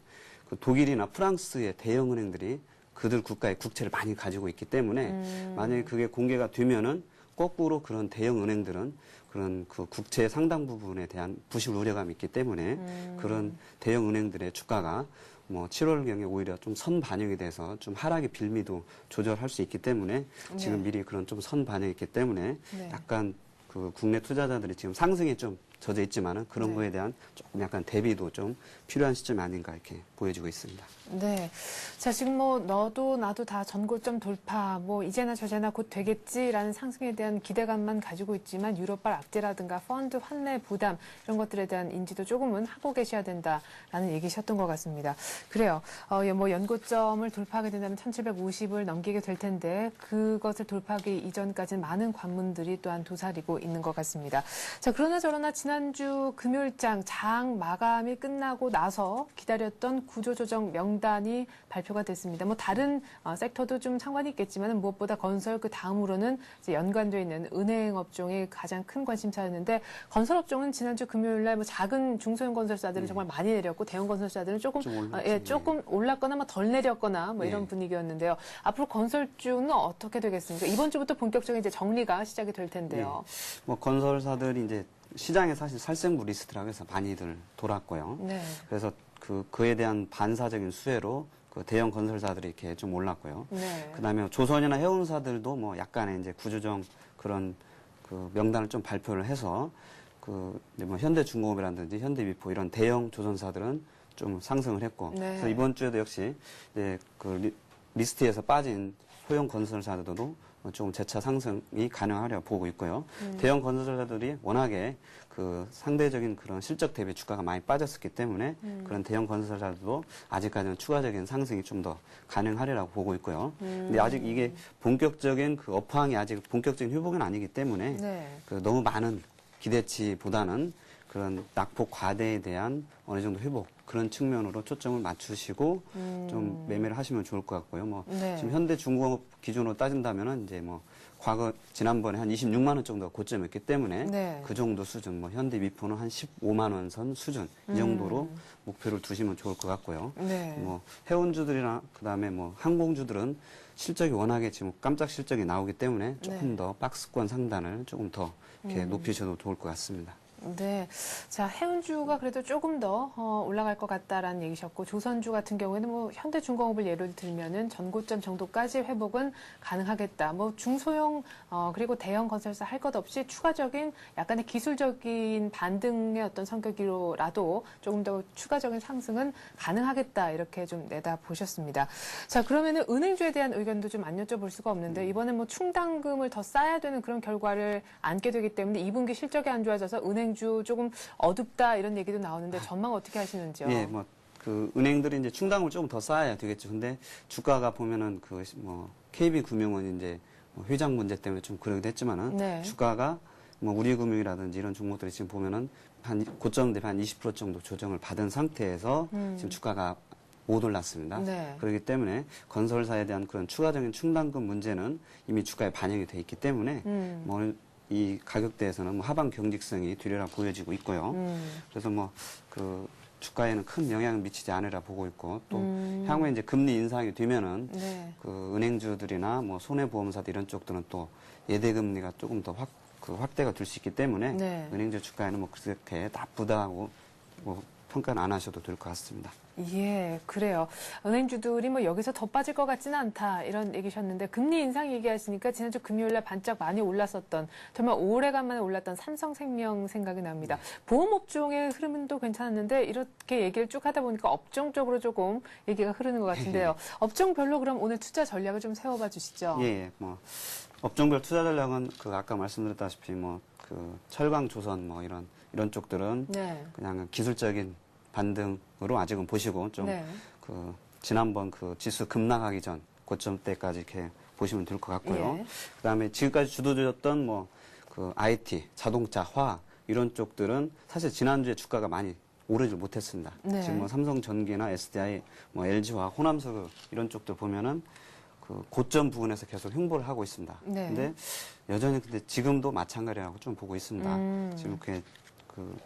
Speaker 3: 그 독일이나 프랑스의 대형 은행들이 그들 국가의 국채를 많이 가지고 있기 때문에 만약에 그게 공개가 되면은 거꾸로 그런 대형 은행들은 그런 그 국채 상당 부분에 대한 부실 우려감이 있기 때문에 그런 대형 은행들의 주가가 뭐 7월경에 오히려 좀 선반영이 돼서 좀 하락의 빌미도 조절할 수 있기 때문에 지금
Speaker 1: 네.
Speaker 3: 미리 그런 좀 선반영이 있기 때문에
Speaker 1: 네.
Speaker 3: 약간 그 국내 투자자들이 지금 상승에 좀 젖어 있지만은 그런
Speaker 1: 네.
Speaker 3: 거에 대한 조금 약간 대비도 좀 필요한 시점이 아닌가 이렇게 보여지고 있습니다.
Speaker 1: 네. 자, 지금 뭐 너도 나도 다 전고점 돌파, 뭐 이제나 저제나 곧 되겠지라는 상승에 대한 기대감만 가지고 있지만 유럽발 악재라든가 펀드 환내 부담 이런 것들에 대한 인지도 조금은 하고 계셔야 된다라는 얘기셨던 것 같습니다. 그래요. 뭐 연고점을 돌파하게 된다면 1750을 넘기게 될 텐데 그것을 돌파하기 이전까지는 많은 관문들이 또한 도사리고 있는 것 같습니다. 자, 그러나 저러나 지난주 금요일장 장 마감이 끝나고 나서 기다렸던 구조조정 명단이 발표가 됐습니다. 뭐 다른 섹터도 좀 상관이 있겠지만 무엇보다 건설 그 다음으로는 이제 연관되어 있는 은행 업종이 가장 큰 관심사였는데 건설 업종은 지난주 금요일날 뭐 작은 중소형 건설사들은 정말 많이 내렸고 대형 건설사들은 조금 조금 올랐거나 뭐 덜 내렸거나 뭐 이런 분위기였는데요. 앞으로 건설주는 어떻게 되겠습니까? 이번 주부터 본격적인 이제 정리가 시작이 될 텐데요.
Speaker 3: 뭐 건설사들이 이제 시장에 사실 살생부 리스트라고 해서 많이들 돌았고요.
Speaker 1: 네.
Speaker 3: 그래서 그에 대한 반사적인 수혜로 그 대형 건설사들이 이렇게 좀 올랐고요.
Speaker 1: 네.
Speaker 3: 그다음에 조선이나 해운사들도 뭐 약간의 이제 구조정 그런 그 명단을 좀 발표를 해서 그 뭐 현대중공업이라든지 현대미포 이런 대형 조선사들은 좀 상승을 했고.
Speaker 1: 네.
Speaker 3: 그래서 이번 주에도 역시 이제 그 리스트에서 빠진 소형 건설사들도 조금 재차 상승이 가능하려 보고 있고요. 대형 건설사들이 워낙에 그 상대적인 그런 실적 대비 주가가 많이 빠졌었기 때문에 그런 대형 건설사들도 아직까지는 추가적인 상승이 좀 더 가능하리라고 보고 있고요. 근데 아직 이게 본격적인 그 업황이 아직 본격적인 회복은 아니기 때문에
Speaker 1: 네.
Speaker 3: 그 너무 많은 기대치보다는 그런 낙폭 과대에 대한 어느 정도 회복 그런 측면으로 초점을 맞추시고 좀 매매를 하시면 좋을 것 같고요. 뭐
Speaker 1: 네.
Speaker 3: 지금 현대중공업 기준으로 따진다면은 이제 뭐 과거 지난번에 한 26만 원 정도가 고점이었기 때문에
Speaker 1: 네.
Speaker 3: 그 정도 수준, 뭐 현대미포는 한 15만 원 선 수준 이 정도로 목표를 두시면 좋을 것 같고요.
Speaker 1: 네.
Speaker 3: 뭐 해운주들이나 그다음에 뭐 항공주들은 실적이 워낙에 지금 깜짝 실적이 나오기 때문에 조금
Speaker 1: 네.
Speaker 3: 더 박스권 상단을 조금 더 이렇게 높이셔도 좋을 것 같습니다.
Speaker 1: 네. 자, 해운주가 그래도 조금 더 올라갈 것 같다라는 얘기셨고, 조선주 같은 경우에는 뭐 현대중공업을 예를 들면은 전고점 정도까지 회복은 가능하겠다. 뭐 중소형, 그리고 대형 건설사 할 것 없이 추가적인 약간의 기술적인 반등의 어떤 성격으로라도 조금 더 추가적인 상승은 가능하겠다. 이렇게 좀 내다보셨습니다. 자, 그러면은 은행주에 대한 의견도 좀 안 여쭤볼 수가 없는데, 이번에 뭐 충당금을 더 쌓아야 되는 그런 결과를 안게 되기 때문에 2분기 실적이 안 좋아져서 은행주 조금 어둡다 이런 얘기도 나오는데 전망 어떻게 하시는지요?
Speaker 3: 예, 뭐 그 은행들이 이제 충당을 조금 더 쌓아야 되겠죠. 근데 주가가 보면은 그 뭐 KB금융은 이제 뭐 회장 문제 때문에 좀 그러기도 했지만은
Speaker 1: 네.
Speaker 3: 주가가 뭐 우리금융이라든지 이런 종목들이 지금 보면은 한 고점 대비 한 20% 정도 조정을 받은 상태에서 지금 주가가 못 올랐습니다.
Speaker 1: 네.
Speaker 3: 그렇기 때문에 건설사에 대한 그런 추가적인 충당금 문제는 이미 주가에 반영이 돼 있기 때문에 뭐 이 가격대에서는 뭐 하방 경직성이 뚜렷하 보여지고 있고요. 그래서 뭐 그 주가에는 큰 영향을 미치지 않으라 보고 있고 또 향후에 이제 금리 인상이 되면은
Speaker 1: 네.
Speaker 3: 그 은행주들이나 뭐 손해보험사들 이런 쪽들은 또 예대금리가 조금 더 확대가 될 수 있기 때문에
Speaker 1: 네.
Speaker 3: 은행주 주가에는 뭐 그렇게 나쁘다고 뭐 평가는 안 하셔도 될 것 같습니다.
Speaker 1: 예, 그래요. 은행주들이 뭐 여기서 더 빠질 것 같지는 않다 이런 얘기셨는데 금리 인상 얘기하시니까 지난주 금요일날 반짝 많이 올랐었던 정말 오래간만에 올랐던 삼성생명 생각이 납니다. 보험업종의 흐름은 또 괜찮았는데 이렇게 얘기를 쭉 하다 보니까 업종적으로 조금 얘기가 흐르는 것 같은데요. 업종별로 그럼 오늘 투자 전략을 좀 세워봐 주시죠.
Speaker 3: 예, 뭐 업종별 투자 전략은 그 아까 말씀드렸다시피 뭐 그 철강, 조선 뭐 이런 쪽들은
Speaker 1: 네.
Speaker 3: 그냥 기술적인 반등으로 아직은 보시고 좀
Speaker 1: 네.
Speaker 3: 그 지난번 그 지수 급락하기 전 고점 때까지 이렇게 보시면 될 것 같고요.
Speaker 1: 예.
Speaker 3: 그다음에 지금까지 주도주였던 뭐 그 IT, 자동차, 화학 이런 쪽들은 사실 지난주에 주가가 많이 오르질 못했습니다.
Speaker 1: 네.
Speaker 3: 지금 뭐 삼성전기나 SDI, 뭐 LG와 호남석 이런 쪽들 보면은 그 고점 부분에서 계속 횡보를 하고 있습니다.
Speaker 1: 네.
Speaker 3: 근데 여전히 근데 지금도 마찬가지라고 좀 보고 있습니다. 지금 그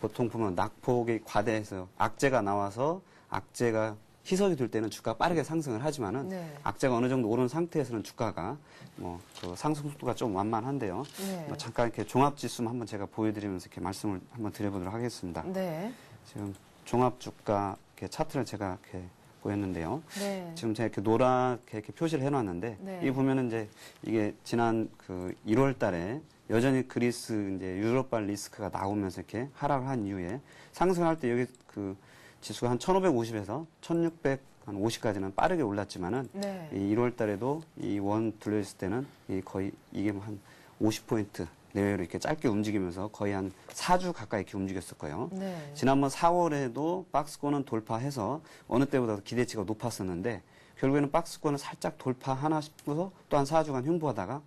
Speaker 3: 보통 보면 낙폭이 과대해서 악재가 나와서 악재가 희석이 될 때는 주가가 빠르게 상승을 하지만은
Speaker 1: 네.
Speaker 3: 악재가 어느 정도 오른 상태에서는 주가가 뭐 그 상승 속도가 좀 완만한데요.
Speaker 1: 네.
Speaker 3: 뭐 잠깐 이렇게 종합 지수만 한번 제가 보여드리면서 이렇게 말씀을 한번 드려보도록 하겠습니다.
Speaker 1: 네.
Speaker 3: 지금 종합 주가 이렇게 차트를 제가 이렇게 보였는데요.
Speaker 1: 네.
Speaker 3: 지금 제가 이렇게 노랗게 이렇게 표시를 해놨는데
Speaker 1: 네.
Speaker 3: 이 보면은 이제 이게 지난 그 1월달에 여전히 그리스 이제 유럽발 리스크가 나오면서 이렇게 하락을 한 이후에 상승할 때 여기 그 지수가 한 1,550에서 1,650까지는 빠르게 올랐지만은
Speaker 1: 네.
Speaker 3: 이 1월 달에도 이 원 둘러있을 때는 이 거의 이게 한 50포인트 내외로 이렇게 짧게 움직이면서 거의 한 4주 가까이 이렇게 움직였었고요.
Speaker 1: 네.
Speaker 3: 지난번 4월에도 박스권은 돌파해서 어느 때보다 기대치가 높았었는데 결국에는 박스권을 살짝 돌파하나 싶어서 또 한 4주간 횡보하다가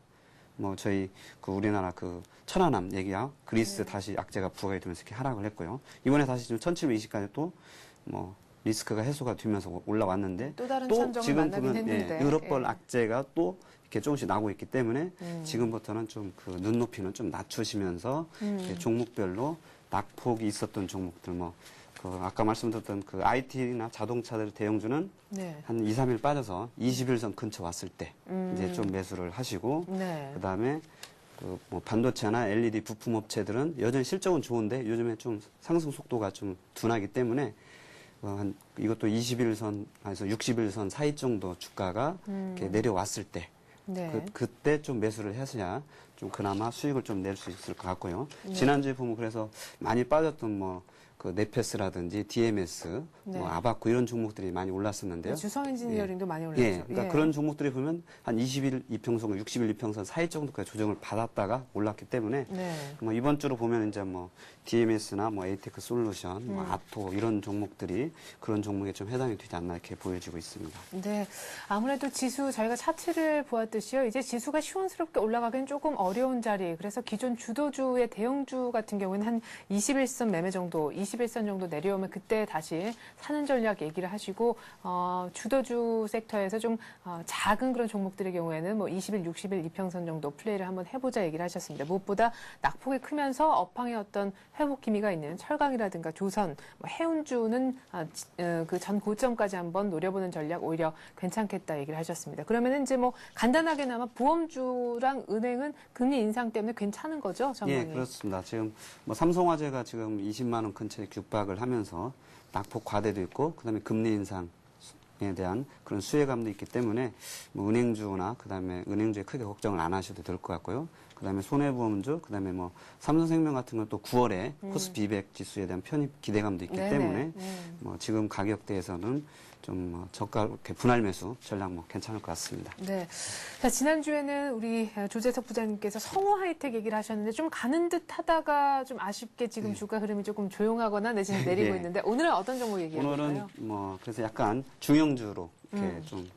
Speaker 3: 뭐 저희 그 우리나라 그 천안함 얘기야 그리스 다시 악재가 부각이 되면서 이렇게 하락을 했고요. 이번에 다시 지금 1720까지 또 뭐 리스크가 해소가 되면서 올라왔는데
Speaker 1: 또 다른
Speaker 3: 또
Speaker 1: 참정을
Speaker 3: 지금
Speaker 1: 만나긴
Speaker 3: 보면
Speaker 1: 했는데.
Speaker 3: 유럽벌
Speaker 1: 예.
Speaker 3: 악재가 또 이렇게 조금씩 나고 있기 때문에 지금부터는 좀 그 눈높이는 좀 낮추시면서 이렇게 종목별로 낙폭이 있었던 종목들 뭐 그 아까 말씀드렸던 그 IT나 자동차들 대형주는
Speaker 1: 네.
Speaker 3: 한 2, 3일 빠져서 21선 근처 왔을 때 이제 좀 매수를 하시고
Speaker 1: 네.
Speaker 3: 그다음에 그 뭐 반도체나 LED 부품 업체들은 여전히 실적은 좋은데 요즘에 좀 상승 속도가 좀 둔하기 때문에 한 이것도 21선에서 60일선 사이 정도 주가가 이렇게 내려왔을 때
Speaker 1: 네.
Speaker 3: 그때 좀 매수를 해서야 좀 그나마 수익을 좀 낼 수 있을 것 같고요. 지난주에 보면 그래서 많이 빠졌던 뭐 그 네페스라든지 DMS,
Speaker 1: 네.
Speaker 3: 뭐 아바코 이런 종목들이 많이 올랐었는데요.
Speaker 1: 주성 엔지니어링도 많이 올랐죠.
Speaker 3: 예, 그러니까 그런 종목들이 보면 한 20일 이평선, 60일 이평선 사이 정도까지 조정을 받았다가 올랐기 때문에
Speaker 1: 네.
Speaker 3: 뭐 이번 주로 보면 이제 뭐 DMS나 뭐 에이테크 솔루션, 뭐 아토 이런 종목들이 그런 종목에 좀 해당이 되지 않나 이렇게 보여지고 있습니다.
Speaker 1: 네, 아무래도 지수 저희가 차트를 보았듯이요. 이제 지수가 시원스럽게 올라가기는 조금 어려운 자리. 그래서 기존 주도주의 대형주 같은 경우에는 한 21선 매매 정도, 21선 정도 내려오면 그때 다시 사는 전략 얘기를 하시고 주도주 섹터에서 좀 작은 그런 종목들의 경우에는 뭐 20일, 60일 이평선 정도 플레이를 한번 해보자 얘기를 하셨습니다. 무엇보다 낙폭이 크면서 업황의 어떤 회복 기미가 있는 철강이라든가 조선, 뭐 해운주는 그 전 고점까지 한번 노려보는 전략 오히려 괜찮겠다 얘기를 하셨습니다. 그러면 이제 뭐 간단하게나마 보험주랑 은행은 금리 인상 때문에 괜찮은 거죠, 전망이?
Speaker 3: 예, 그렇습니다. 지금 뭐 삼성화재가 지금 20만 원 근처에 육박을 하면서 낙폭 과대도 있고 그다음에 금리 인상에 대한 그런 수혜감도 있기 때문에 뭐 은행주나 그다음에 은행주에 크게 걱정을 안 하셔도 될 것 같고요. 그다음에 손해보험주, 그다음에 뭐 삼성생명 같은 건 또 9월에 코스피 200 지수에 대한 편입 기대감도 있기
Speaker 1: 네네.
Speaker 3: 때문에 뭐 지금 가격대에서는 좀 저가 이렇게 분할 매수 전략 뭐 괜찮을 것 같습니다.
Speaker 1: 네. 자, 지난주에는 우리 조재석 부장님께서 성호 하이텍 얘기를 하셨는데 좀 가는 듯 하다가 좀 아쉽게 지금 주가 흐름이 조금 조용하거나 내지는 내리고
Speaker 3: 예.
Speaker 1: 있는데 오늘은 어떤 종목 얘기해
Speaker 3: 오늘은
Speaker 1: 볼까요?
Speaker 3: 뭐 그래서 약간 중형주로 이렇게 좀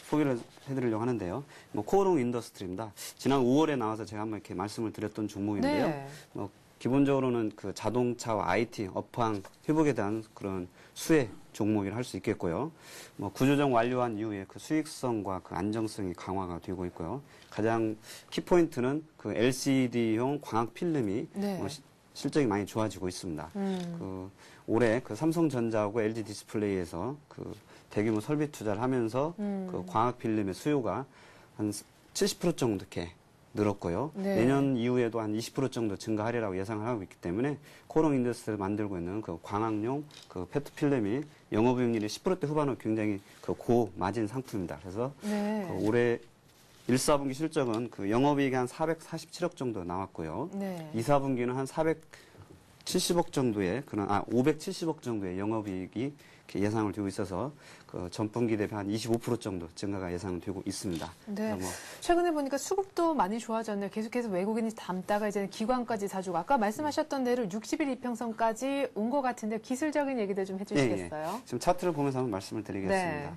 Speaker 3: 소개를 해드리려고 하는데요. 뭐 코오롱 인더스트리입니다. 지난 5월에 나와서 제가 한번 이렇게 말씀을 드렸던 종목인데요.
Speaker 1: 네.
Speaker 3: 뭐 기본적으로는 그 자동차와 IT 업황 회복에 대한 그런 수혜 종목이라 할 수 있겠고요. 뭐 구조정 완료한 이후에 그 수익성과 그 안정성이 강화가 되고 있고요. 가장 키포인트는 그 LCD용 광학 필름이
Speaker 1: 네.
Speaker 3: 뭐 실적이 많이 좋아지고 있습니다. 그 올해 그 삼성전자하고 LG 디스플레이에서 그 대규모 설비 투자를 하면서 그 광학 필름의 수요가 한 70% 정도 이렇게 늘었고요.
Speaker 1: 네.
Speaker 3: 내년 이후에도 한 20% 정도 증가하리라고 예상을 하고 있기 때문에 코오롱 인더스트리를 만들고 있는 그 광학용 그 페트 필름이 영업이익률이 10%대 후반으로 굉장히 그 고마진 상품입니다. 그래서
Speaker 1: 네.
Speaker 3: 그 올해 1사분기 실적은 그 영업이익이 한 447억 정도 나왔고요.
Speaker 1: 네.
Speaker 3: 2사분기는 한 470억 정도의 그런 570억 정도의 영업이익이 이렇게 예상을 되고 있어서 그 전분기 대비 한 25% 정도 증가가 예상되고 있습니다.
Speaker 1: 네.
Speaker 3: 그래서 뭐
Speaker 1: 최근에 보니까 수급도 많이 좋아졌네요. 계속해서 외국인이 담다가 이제 기관까지 사주고 아까 말씀하셨던 대로 60일 이평선까지 온 것 같은데 기술적인 얘기도 좀 해주시겠어요?
Speaker 3: 예, 예. 지금 차트를 보면서 한번 말씀을 드리겠습니다.
Speaker 1: 네.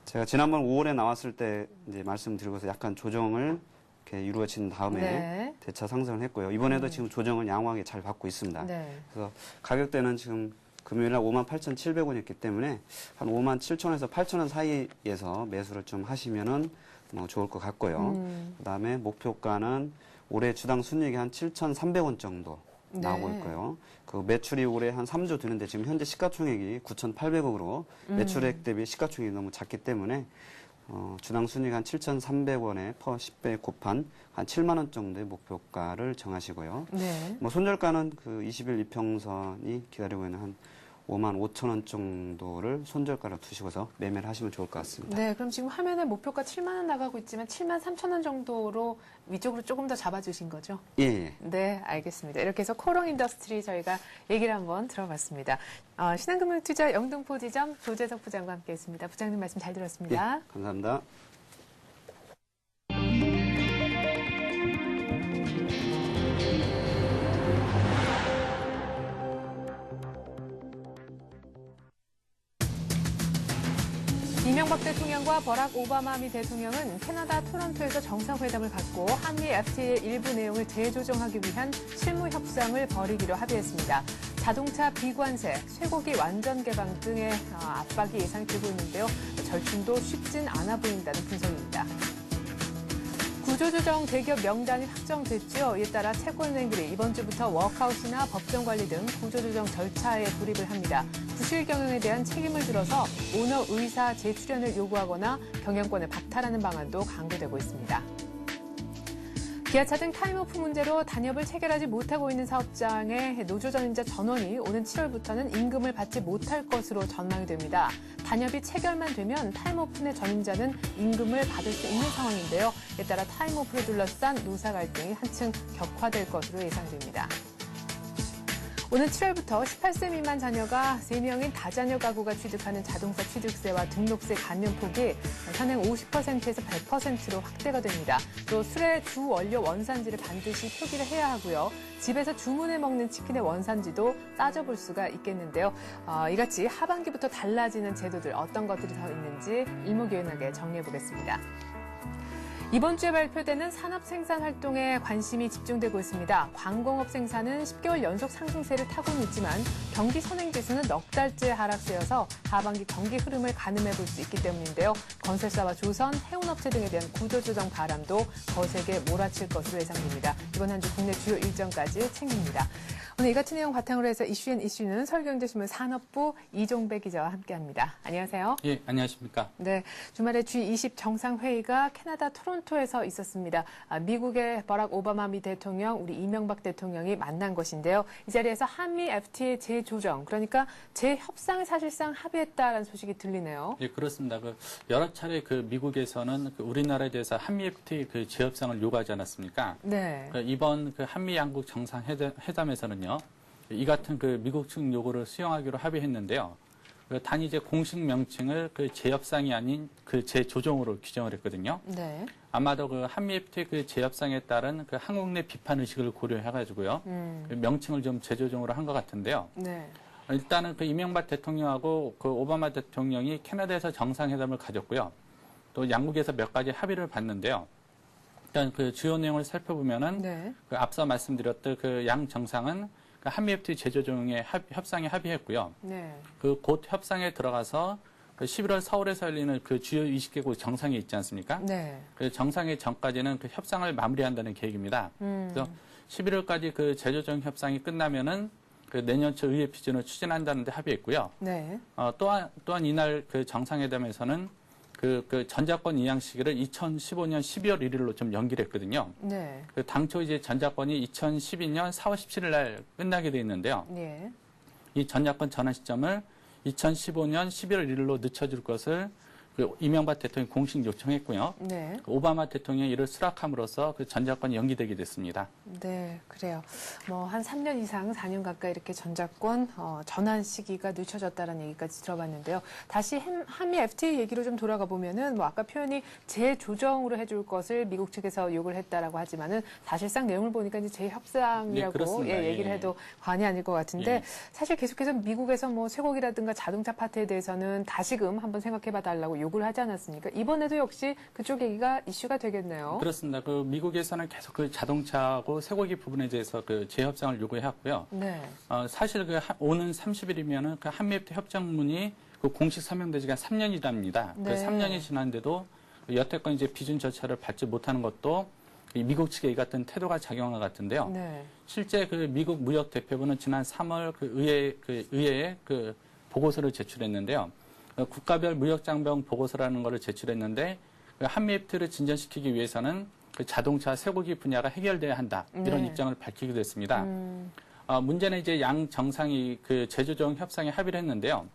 Speaker 3: 제가 지난번 5월에 나왔을 때 이제 말씀드리고서 약간 조정을 이렇게 이루어진 다음에
Speaker 1: 네.
Speaker 3: 대차 상승을 했고요. 이번에도 지금 조정을 양호하게 잘 받고 있습니다.
Speaker 1: 네.
Speaker 3: 그래서 가격대는 지금 금요일 날 58,700원이었기 때문에 한 57,000원에서 8,000원 사이에서 매수를 좀 하시면은 뭐 좋을 것 같고요. 그다음에 목표가는 올해 주당 순이익이 한 7,300원 정도 나오고
Speaker 1: 네.
Speaker 3: 있고요. 그 매출이 올해 한 3조 되는데 지금 현재 시가총액이 9,800억으로 매출액 대비 시가총액이 너무 작기 때문에 주당 순이익 한 7,300원에 퍼 10배 곱한 한 7만 원 정도의 목표가를 정하시고요.
Speaker 1: 네.
Speaker 3: 뭐 손절가는 그 20일 이평선이 기다리고 있는 한 5만 5천 원 정도를 손절가로 두시고서 매매를 하시면 좋을 것 같습니다.
Speaker 1: 네, 그럼 지금 화면에 목표가 7만 원 나가고 있지만 7만 3천 원 정도로 위쪽으로 조금 더 잡아주신 거죠?
Speaker 3: 예, 예.
Speaker 1: 네, 알겠습니다. 이렇게 해서 코롱 인더스트리 저희가 얘기를 한번 들어봤습니다. 신한금융투자 영등포 지점 조재석 부장과 함께했습니다. 부장님 말씀 잘 들었습니다.
Speaker 3: 예, 감사합니다.
Speaker 1: 이명박 대통령과 버락 오바마 미 대통령은 캐나다 토론토에서 정상회담을 갖고 한미 FTA의 일부 내용을 재조정하기 위한 실무 협상을 벌이기로 합의했습니다. 자동차 비관세, 쇠고기 완전 개방 등의 압박이 예상되고 있는데요. 절충도 쉽진 않아 보인다는 분석입니다. 구조조정 대기업 명단이 확정됐죠. 이에 따라 채권은행들이 이번 주부터 워크아웃이나 법정 관리 등 구조조정 절차에 돌입을 합니다. 부실 경영에 대한 책임을 들어서 오너 의사 재출연을 요구하거나 경영권을 박탈하는 방안도 강구되고 있습니다. 기아차 등 타임오프 문제로 단협을 체결하지 못하고 있는 사업장의 노조전임자 전원이 오는 7월부터는 임금을 받지 못할 것으로 전망이 됩니다. 단협이 체결만 되면 타임오프 내 전임자는 임금을 받을 수 있는 상황인데요. 이에 따라 타임오프를 둘러싼 노사 갈등이 한층 격화될 것으로 예상됩니다. 오는 7월부터 18세 미만 자녀가 3명인 다자녀 가구가 취득하는 자동차 취득세와 등록세 감면폭이 현행 50%에서 100%로 확대가 됩니다. 또 술의 주 원료 원산지를 반드시 표기를 해야 하고요. 집에서 주문해 먹는 치킨의 원산지도 따져볼 수가 있겠는데요. 이같이 하반기부터 달라지는 제도들 어떤 것들이 더 있는지 일목요연하게 정리해 보겠습니다. 이번 주에 발표되는 산업 생산 활동에 관심이 집중되고 있습니다. 광공업 생산은 10개월 연속 상승세를 타고는 있지만 경기 선행지수는 넉 달째 하락세여서 하반기 경기 흐름을 가늠해 볼 수 있기 때문인데요. 건설사와 조선, 해운업체 등에 대한 구조조정 바람도 거세게 몰아칠 것으로 예상됩니다. 이번 한 주 국내 주요 일정까지 챙깁니다. 오늘 이 같은 내용 바탕으로 해서 이슈는 서울경제신문 산업부 이종배 기자와 함께합니다. 안녕하세요.
Speaker 4: 예, 안녕하십니까.
Speaker 1: 네, 주말에 G20 정상회의가 캐나다 토론토에서 있었습니다. 미국의 버락 오바마 미 대통령, 우리 이명박 대통령이 만난 것인데요. 이 자리에서 한미 FTA 재조정, 그러니까 재협상을 사실상 합의했다라는 소식이 들리네요.
Speaker 4: 예, 그렇습니다. 여러 차례 미국에서는 우리나라에 대해서 한미 FTA 재협상을 요구하지 않았습니까?
Speaker 1: 네.
Speaker 4: 이번 한미 양국 정상회담에서는요, 이 같은 미국 측 요구를 수용하기로 합의했는데요. 단 이제 공식 명칭을 재협상이 아닌 재조정으로 규정을 했거든요.
Speaker 1: 네.
Speaker 4: 아마도 한미 FTA 재협상에 따른 한국 내 비판 의식을 고려해가지고요, 명칭을 좀 재조정으로 한 것 같은데요.
Speaker 1: 네.
Speaker 4: 일단은 이명박 대통령하고 오바마 대통령이 캐나다에서 정상회담을 가졌고요. 또 양국에서 몇 가지 합의를 봤는데요. 일단 주요 내용을 살펴보면은
Speaker 1: 네.
Speaker 4: 앞서 말씀드렸던 양 정상은 한미 FTA 재조정에 협상에 합의했고요.
Speaker 1: 네.
Speaker 4: 곧 협상에 들어가서 11월 서울에서 열리는 주요 20개국 정상회 있지 않습니까?
Speaker 1: 네.
Speaker 4: 정상회 전까지는 협상을 마무리한다는 계획입니다. 그래서 11월까지 재조정 협상이 끝나면은 내년 초 의회批准을 추진한다는 데 합의했고요.
Speaker 1: 네.
Speaker 4: 또한 이날 정상회담에서는 전자권 이양 시기를 2015년 12월 1일로 좀 연기를 했거든요.
Speaker 1: 네.
Speaker 4: 당초 이제 전자권이 2012년 4월 17일 날 끝나게 돼 있는데요.
Speaker 1: 네.
Speaker 4: 이 전자권 전환 시점을 2015년 11월 1일로 늦춰줄 것을 이명박 대통령이 공식 요청했고요.
Speaker 1: 네.
Speaker 4: 오바마 대통령이 이를 수락함으로써 전자권이 연기되게 됐습니다.
Speaker 1: 네, 그래요. 한 3년 이상, 4년 가까이 이렇게 전자권 전환 시기가 늦춰졌다는 얘기까지 들어봤는데요. 다시 한미 FTA 얘기로 좀 돌아가 보면은 아까 표현이 재조정으로 해줄 것을 미국 측에서 요구를 했다라고 하지만은 사실상 내용을 보니까 이제 재협상이라고 얘기를 해도 과언이 아닐 것 같은데 사실 계속해서 미국에서 쇠고기라든가 자동차 파트에 대해서는 다시금 한번 생각해봐 달라고 요구를 하지 않았습니까? 이번에도 역시 그쪽 얘기가 이슈가 되겠네요.
Speaker 4: 그렇습니다. 그 미국에서는 계속 그 자동차하고 쇠고기 부분에 대해서 그 재협상을 요구해왔고요.
Speaker 1: 네.
Speaker 4: 사실 그 오는 30일이면은 그 한미FTA 협정문이 그 공식 서명된 지가 3년이랍니다.
Speaker 1: 네.
Speaker 4: 그 3년이 지났는데도 여태껏 이제 비준 절차를 밟지 못하는 것도 이 미국 측의 이 같은 태도가 작용한 것 같은데요.
Speaker 1: 네.
Speaker 4: 실제 그 미국 무역 대표부는 지난 3월 의회에 그 보고서를 제출했는데요. 국가별 무역 장벽 보고서라는 것을 제출했는데 그 한미 FTA를 진전시키기 위해서는 그 자동차 쇠고기 분야가 해결돼야 한다 이런
Speaker 1: 네.
Speaker 4: 입장을 밝히기도 했습니다. 문제는 이제 양 정상이 그 제조정 협상에 합의를 했는데요.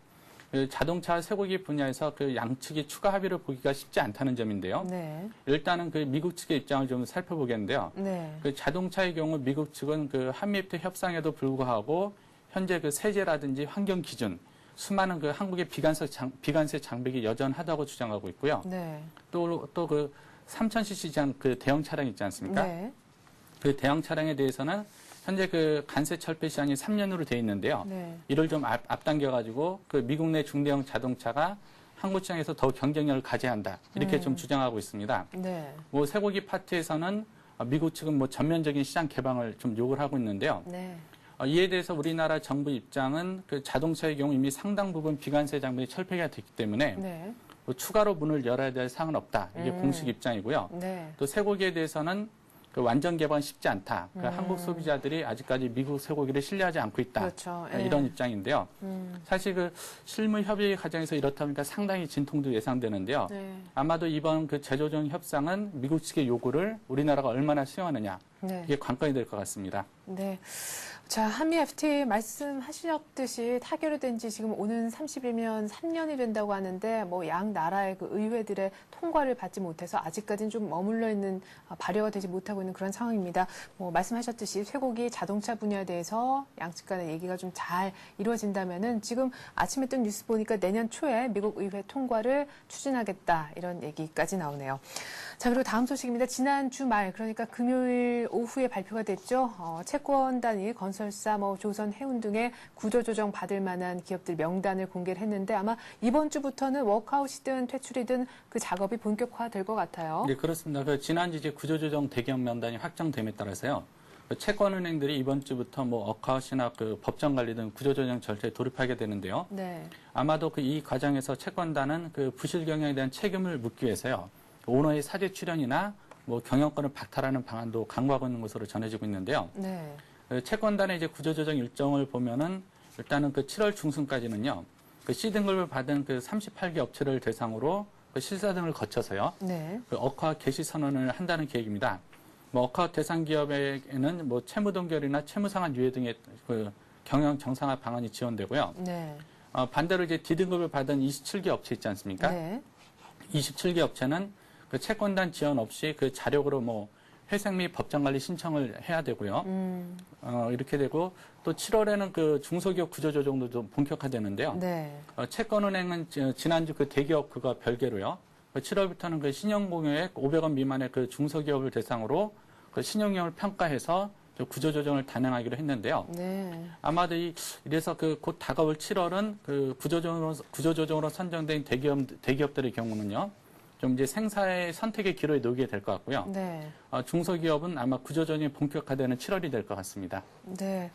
Speaker 4: 그 자동차 쇠고기 분야에서 그 양측이 추가 합의를 보기가 쉽지 않다는 점인데요.
Speaker 1: 네.
Speaker 4: 일단은 그 미국 측의 입장을 좀 살펴보겠는데요.
Speaker 1: 네.
Speaker 4: 그 자동차의 경우 미국 측은 그 한미 FTA 협상에도 불구하고 현재 그 세제라든지 환경 기준 수많은 그 한국의 비관세 장벽이 여전하다고 주장하고 있고요.
Speaker 1: 네.
Speaker 4: 또 그 3000cc 이상 그 대형 차량 있지 않습니까?
Speaker 1: 네.
Speaker 4: 그 대형 차량에 대해서는 현재 그 관세 철폐 시한이 3년으로 돼 있는데요.
Speaker 1: 네.
Speaker 4: 이를 좀 앞당겨 가지고 그 미국 내 중대형 자동차가 한국 시장에서 더 경쟁력을 가져야 한다. 이렇게 좀 주장하고 있습니다.
Speaker 1: 네.
Speaker 4: 뭐 쇠고기 파트에서는 미국 측은 뭐 전면적인 시장 개방을 좀 요구를 하고 있는데요.
Speaker 1: 네.
Speaker 4: 이에 대해서 우리나라 정부 입장은 그 자동차의 경우 이미 상당 부분 비관세 장벽이 철폐가 됐기 때문에
Speaker 1: 네.
Speaker 4: 뭐 추가로 문을 열어야 될 사항은 없다. 이게 공식 입장이고요.
Speaker 1: 네.
Speaker 4: 또 쇠고기에 대해서는 그 완전 개방은 쉽지 않다. 그러니까 한국 소비자들이 아직까지 미국 쇠고기를 신뢰하지 않고 있다.
Speaker 1: 그렇죠. 예.
Speaker 4: 이런 입장인데요. 사실 그 실무 협의 과정에서 이렇다 보니까 상당히 진통도 예상되는데요.
Speaker 1: 네.
Speaker 4: 아마도 이번 그 제조정 협상은 미국 측의 요구를 우리나라가 얼마나 수용하느냐.
Speaker 1: 네.
Speaker 4: 이게 관건이 될 것 같습니다.
Speaker 1: 네. 자, 한미 FTA 말씀하셨듯이 타결이 된 지 지금 오는 30일이면 3년이 된다고 하는데 뭐 양 나라의 그 의회들의 통과를 받지 못해서 아직까지는 좀 머물러 있는 발효가 되지 못하고 있는 그런 상황입니다. 뭐 말씀하셨듯이 쇠고기 자동차 분야에 대해서 양측 간의 얘기가 좀 잘 이루어진다면은 지금 아침에 뜬 뉴스 보니까 내년 초에 미국 의회 통과를 추진하겠다 이런 얘기까지 나오네요. 자, 그리고 다음 소식입니다. 지난 주말, 그러니까 금요일 오후에 발표가 됐죠. 채권단이 건설사, 조선, 해운 등의 구조조정 받을 만한 기업들 명단을 공개를 했는데 아마 이번 주부터는 워크아웃이든 퇴출이든 그 작업이 본격화될 것 같아요.
Speaker 4: 네, 그렇습니다. 그 지난주 이제 구조조정 대기업 명단이 확정됨에 따라서요. 그 채권은행들이 이번 주부터 워크아웃이나 그 법정 관리 등 구조조정 절차에 돌입하게 되는데요.
Speaker 1: 네.
Speaker 4: 아마도 그 이 과정에서 채권단은 그 부실 경영에 대한 책임을 묻기 위해서요. 오너의 사제 출연이나 뭐 경영권을 박탈하는 방안도 강구하고 있는 것으로 전해지고 있는데요.
Speaker 1: 네.
Speaker 4: 채권단의 이제 구조조정 일정을 보면은 일단은 그 7월 중순까지는요. 그 C등급을 받은 그 38개 업체를 대상으로 그 실사 등을 거쳐서요.
Speaker 1: 네.
Speaker 4: 그 억화웃 개시 선언을 한다는 계획입니다. 뭐 억화웃 대상 기업에게는 뭐 채무 동결이나 채무 상환 유예 등의 그 경영 정상화 방안이 지원되고요.
Speaker 1: 네.
Speaker 4: 반대로 이제 D등급을 받은 27개 업체 있지 않습니까?
Speaker 1: 네.
Speaker 4: 27개 업체는 그 채권단 지원 없이 그 자력으로 뭐 회생 및 법정 관리 신청을 해야 되고요. 이렇게 되고 또 7월에는 그 중소기업 구조조정도 좀 본격화되는데요.
Speaker 1: 네.
Speaker 4: 채권은행은 지난주 그 대기업 그거 별개로요. 7월부터는 그 신용공여액 500원 미만의 그 중소기업을 대상으로 그 신용력을 평가해서 구조조정을 단행하기로 했는데요.
Speaker 1: 네.
Speaker 4: 아마도 이래서 그 곧 다가올 7월은 그 구조조정으로 선정된 대기업들의 경우는요. 좀 이제 생사의 선택의 기로에 놓이게 될 것 같고요.
Speaker 1: 네.
Speaker 4: 중소기업은 아마 구조조정이 본격화되는 7월이 될 것 같습니다.
Speaker 1: 네.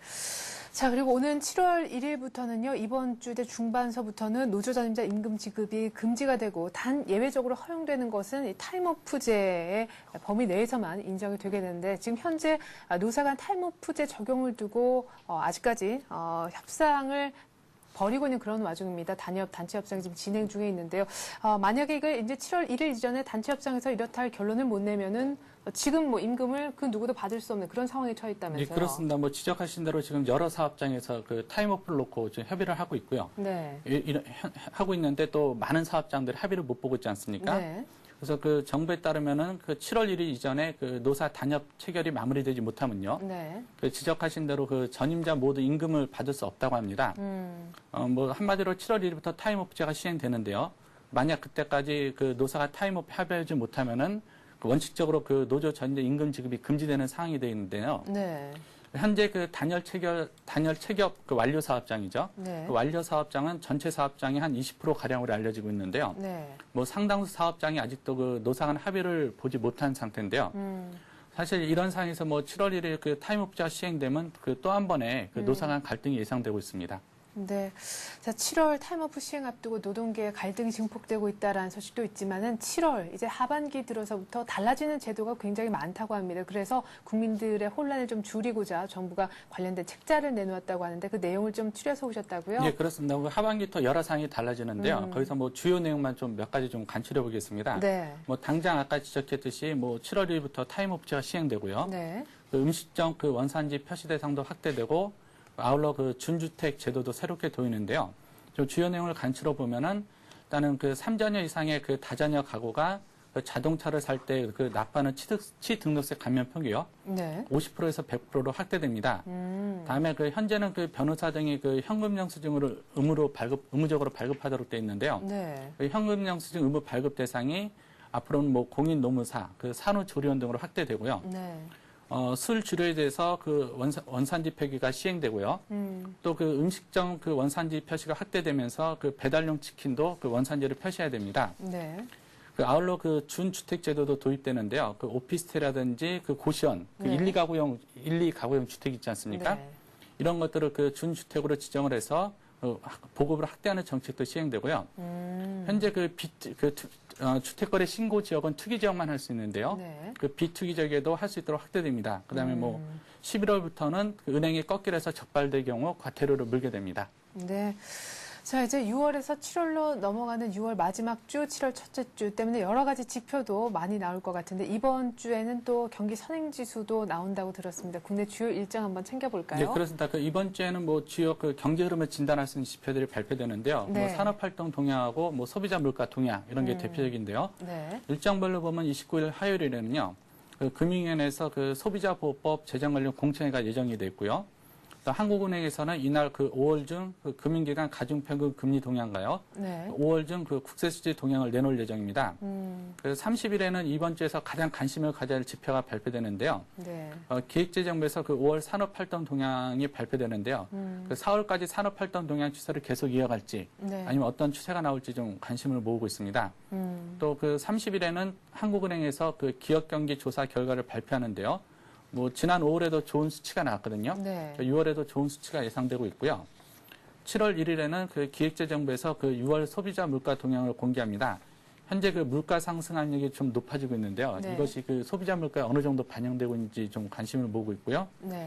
Speaker 1: 자, 그리고 오는 7월 1일부터는요, 이번 주 중반서부터는 노조 전임자 임금 지급이 금지가 되고, 단 예외적으로 허용되는 것은 이 타임오프제의 범위 내에서만 인정이 되게 되는데, 지금 현재 노사 간 타임오프제 적용을 두고, 아직까지, 협상을 벌이고 있는 그런 와중입니다. 단체 협상이 지금 진행 중에 있는데요. 만약에 이걸 이제 7월 1일 이전에 단체 협상에서 이렇다 할 결론을 못 내면은 지금 뭐 임금을 그 누구도 받을 수 없는 그런 상황에 처해 있다면서요.
Speaker 4: 네, 그렇습니다. 뭐 지적하신 대로 지금 여러 사업장에서 그 타임오프를 놓고 지금 협의를 하고 있고요.
Speaker 1: 네.
Speaker 4: 하고 있는데 또 많은 사업장들이 합의를 못 보고 있지 않습니까?
Speaker 1: 네.
Speaker 4: 그래서 그 정부에 따르면은 그 7월 1일 이전에 그 노사 단협 체결이 마무리되지 못하면요.
Speaker 1: 네.
Speaker 4: 그 지적하신 대로 그 전임자 모두 임금을 받을 수 없다고 합니다. 뭐 한마디로 7월 1일부터 타임오프제가 시행되는데요. 만약 그때까지 그 노사가 타임오프 협의하지 못하면은 그 원칙적으로 그 노조 전임자 임금 지급이 금지되는 상황이 되어 있는데요.
Speaker 1: 네.
Speaker 4: 현재 그 단열 체결 그 완료 사업장이죠.
Speaker 1: 네.
Speaker 4: 그 완료 사업장은 전체 사업장이 한 20% 가량으로 알려지고 있는데요.
Speaker 1: 네.
Speaker 4: 뭐 상당수 사업장이 아직도 그 노사 간 합의를 보지 못한 상태인데요. 사실 이런 상황에서 뭐 7월 1일 그 타임오프가 시행되면 그 또 한 번의 그 노사 간 갈등이 예상되고 있습니다.
Speaker 1: 네. 자, 7월 타임오프 시행 앞두고 노동계의 갈등이 증폭되고 있다라는 소식도 있지만은 7월 이제 하반기 들어서부터 달라지는 제도가 굉장히 많다고 합니다. 그래서 국민들의 혼란을 좀 줄이고자 정부가 관련된 책자를 내놓았다고 하는데 그 내용을 좀 추려서 오셨다고요?
Speaker 4: 예, 그렇습니다. 그 하반기부터 여러 사항이 달라지는데요. 거기서 뭐 주요 내용만 좀 몇 가지 좀 간추려 보겠습니다.
Speaker 1: 네.
Speaker 4: 뭐 당장 아까 지적했듯이 뭐 7월 1일부터 타임오프가 시행되고요.
Speaker 1: 네.
Speaker 4: 그 음식점 그 원산지 표시 대상도 확대되고 아울러 그 준주택 제도도 새롭게 도입되는데요. 좀 주요 내용을 간추려 보면은 일단은 그 3자녀 이상의 그 다자녀 가구가 그 자동차를 살 때 그 납부하는 취등록세 감면 폭이요.
Speaker 1: 네.
Speaker 4: 50%에서 100%로 확대됩니다. 다음에 그 현재는 그 변호사 등이 그 현금 영수증을 의무적으로 발급하도록 되어 있는데요.
Speaker 1: 네.
Speaker 4: 그 현금 영수증 의무 발급 대상이 앞으로는 뭐 공인 노무사, 그 산후조리원 등으로 확대되고요.
Speaker 1: 네.
Speaker 4: 술 주류에 대해서 그 원산지 표기가 시행되고요. 또 그 음식점 그 원산지 표시가 확대되면서 그 배달용 치킨도 그 원산지를 표시해야 됩니다.
Speaker 1: 네.
Speaker 4: 그 아울러 그 준주택 제도도 도입되는데요. 그 오피스텔이라든지 그 고시원, 그
Speaker 1: 네.
Speaker 4: 1, 2가구용 주택 있지 않습니까?
Speaker 1: 네.
Speaker 4: 이런 것들을 그 준주택으로 지정을 해서 보급을 확대하는 정책도 시행되고요. 현재 그 주택거래 신고 지역은 투기 지역만 할 수 있는데요.
Speaker 1: 네.
Speaker 4: 그 비투기 지역에도 할 수 있도록 확대됩니다. 그다음에 뭐 11월부터는 그 은행이 꺾일해서 적발될 경우 과태료를 물게 됩니다.
Speaker 1: 네. 자, 이제 6월에서 7월로 넘어가는 6월 마지막 주, 7월 첫째 주 때문에 여러 가지 지표도 많이 나올 것 같은데 이번 주에는 또 경기 선행지수도 나온다고 들었습니다. 국내 주요 일정 한번 챙겨볼까요?
Speaker 4: 네, 그렇습니다. 그 이번 주에는 뭐 주요 그 경제 흐름을 진단할 수 있는 지표들이 발표되는데요.
Speaker 1: 네.
Speaker 4: 뭐 산업활동 동향하고 뭐 소비자 물가 동향 이런 게 대표적인데요.
Speaker 1: 네.
Speaker 4: 일정별로 보면 29일 화요일에는요. 그 금융위원회에서 그 소비자보호법 제정 관련 공청회가 예정이 돼 있고요. 또 한국은행에서는 이날 그 5월 중 그 금융기관 가중평균 금리 동향가요.
Speaker 1: 네.
Speaker 4: 5월 중 그 국세수지 동향을 내놓을 예정입니다. 그 30일에는 이번 주에서 가장 관심을 가져야 할 지표가 발표되는데요.
Speaker 1: 네.
Speaker 4: 기획재정부에서 그 5월 산업활동 동향이 발표되는데요. 그 4월까지 산업활동 동향 추세를 계속 이어갈지
Speaker 1: 네.
Speaker 4: 아니면 어떤 추세가 나올지 좀 관심을 모으고 있습니다. 또 그 30일에는 한국은행에서 그 기업경기 조사 결과를 발표하는데요. 뭐 지난 5월에도 좋은 수치가 나왔거든요.
Speaker 1: 네.
Speaker 4: 6월에도 좋은 수치가 예상되고 있고요. 7월 1일에는 그 기획재정부에서 그 6월 소비자 물가 동향을 공개합니다. 현재 그 물가 상승 압력이 좀 높아지고 있는데요.
Speaker 1: 네.
Speaker 4: 이것이 그 소비자 물가에 어느 정도 반영되고 있는지 좀 관심을 모으고 있고요.
Speaker 1: 네.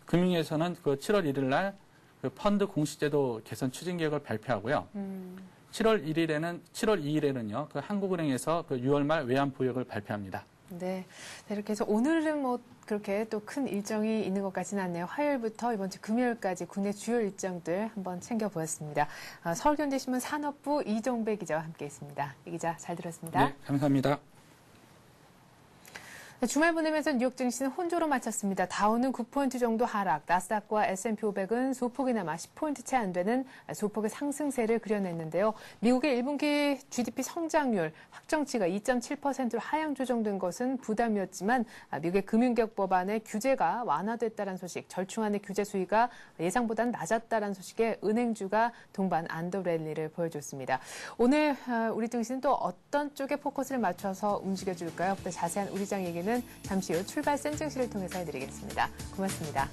Speaker 4: 금융위에서는 그 7월 1일 날 그 펀드 공시제도 개선 추진 계획을 발표하고요. 7월 2일에는요. 그 한국은행에서 그 6월 말 외환 보역을 발표합니다.
Speaker 1: 네. 이렇게 해서 오늘은 뭐 그렇게 또 큰 일정이 있는 것 같지는 않네요. 화요일부터 이번 주 금요일까지 국내 주요 일정들 한번 챙겨보았습니다. 서울경제신문 산업부 이종배 기자와 함께했습니다. 이 기자 잘 들었습니다.
Speaker 4: 네, 감사합니다.
Speaker 1: 주말 보내면서 뉴욕 증시는 혼조로 마쳤습니다. 다우는 9포인트 정도 하락, 나스닥과 S&P 500은 소폭이나마 10포인트 채 안 되는 소폭의 상승세를 그려냈는데요. 미국의 1분기 GDP 성장률 확정치가 2.7%로 하향 조정된 것은 부담이었지만 미국의 금융개혁 법안의 규제가 완화됐다는 소식, 절충안의 규제 수위가 예상보다는 낮았다는 소식에 은행주가 동반 안도 랠리를 보여줬습니다. 오늘 우리 증시는 또 어떤 쪽에 포커스를 맞춰서 움직여줄까요? 보다 자세한 우리 장 얘기는 잠시 후 출발 센 증시를 통해서 해드리겠습니다. 고맙습니다.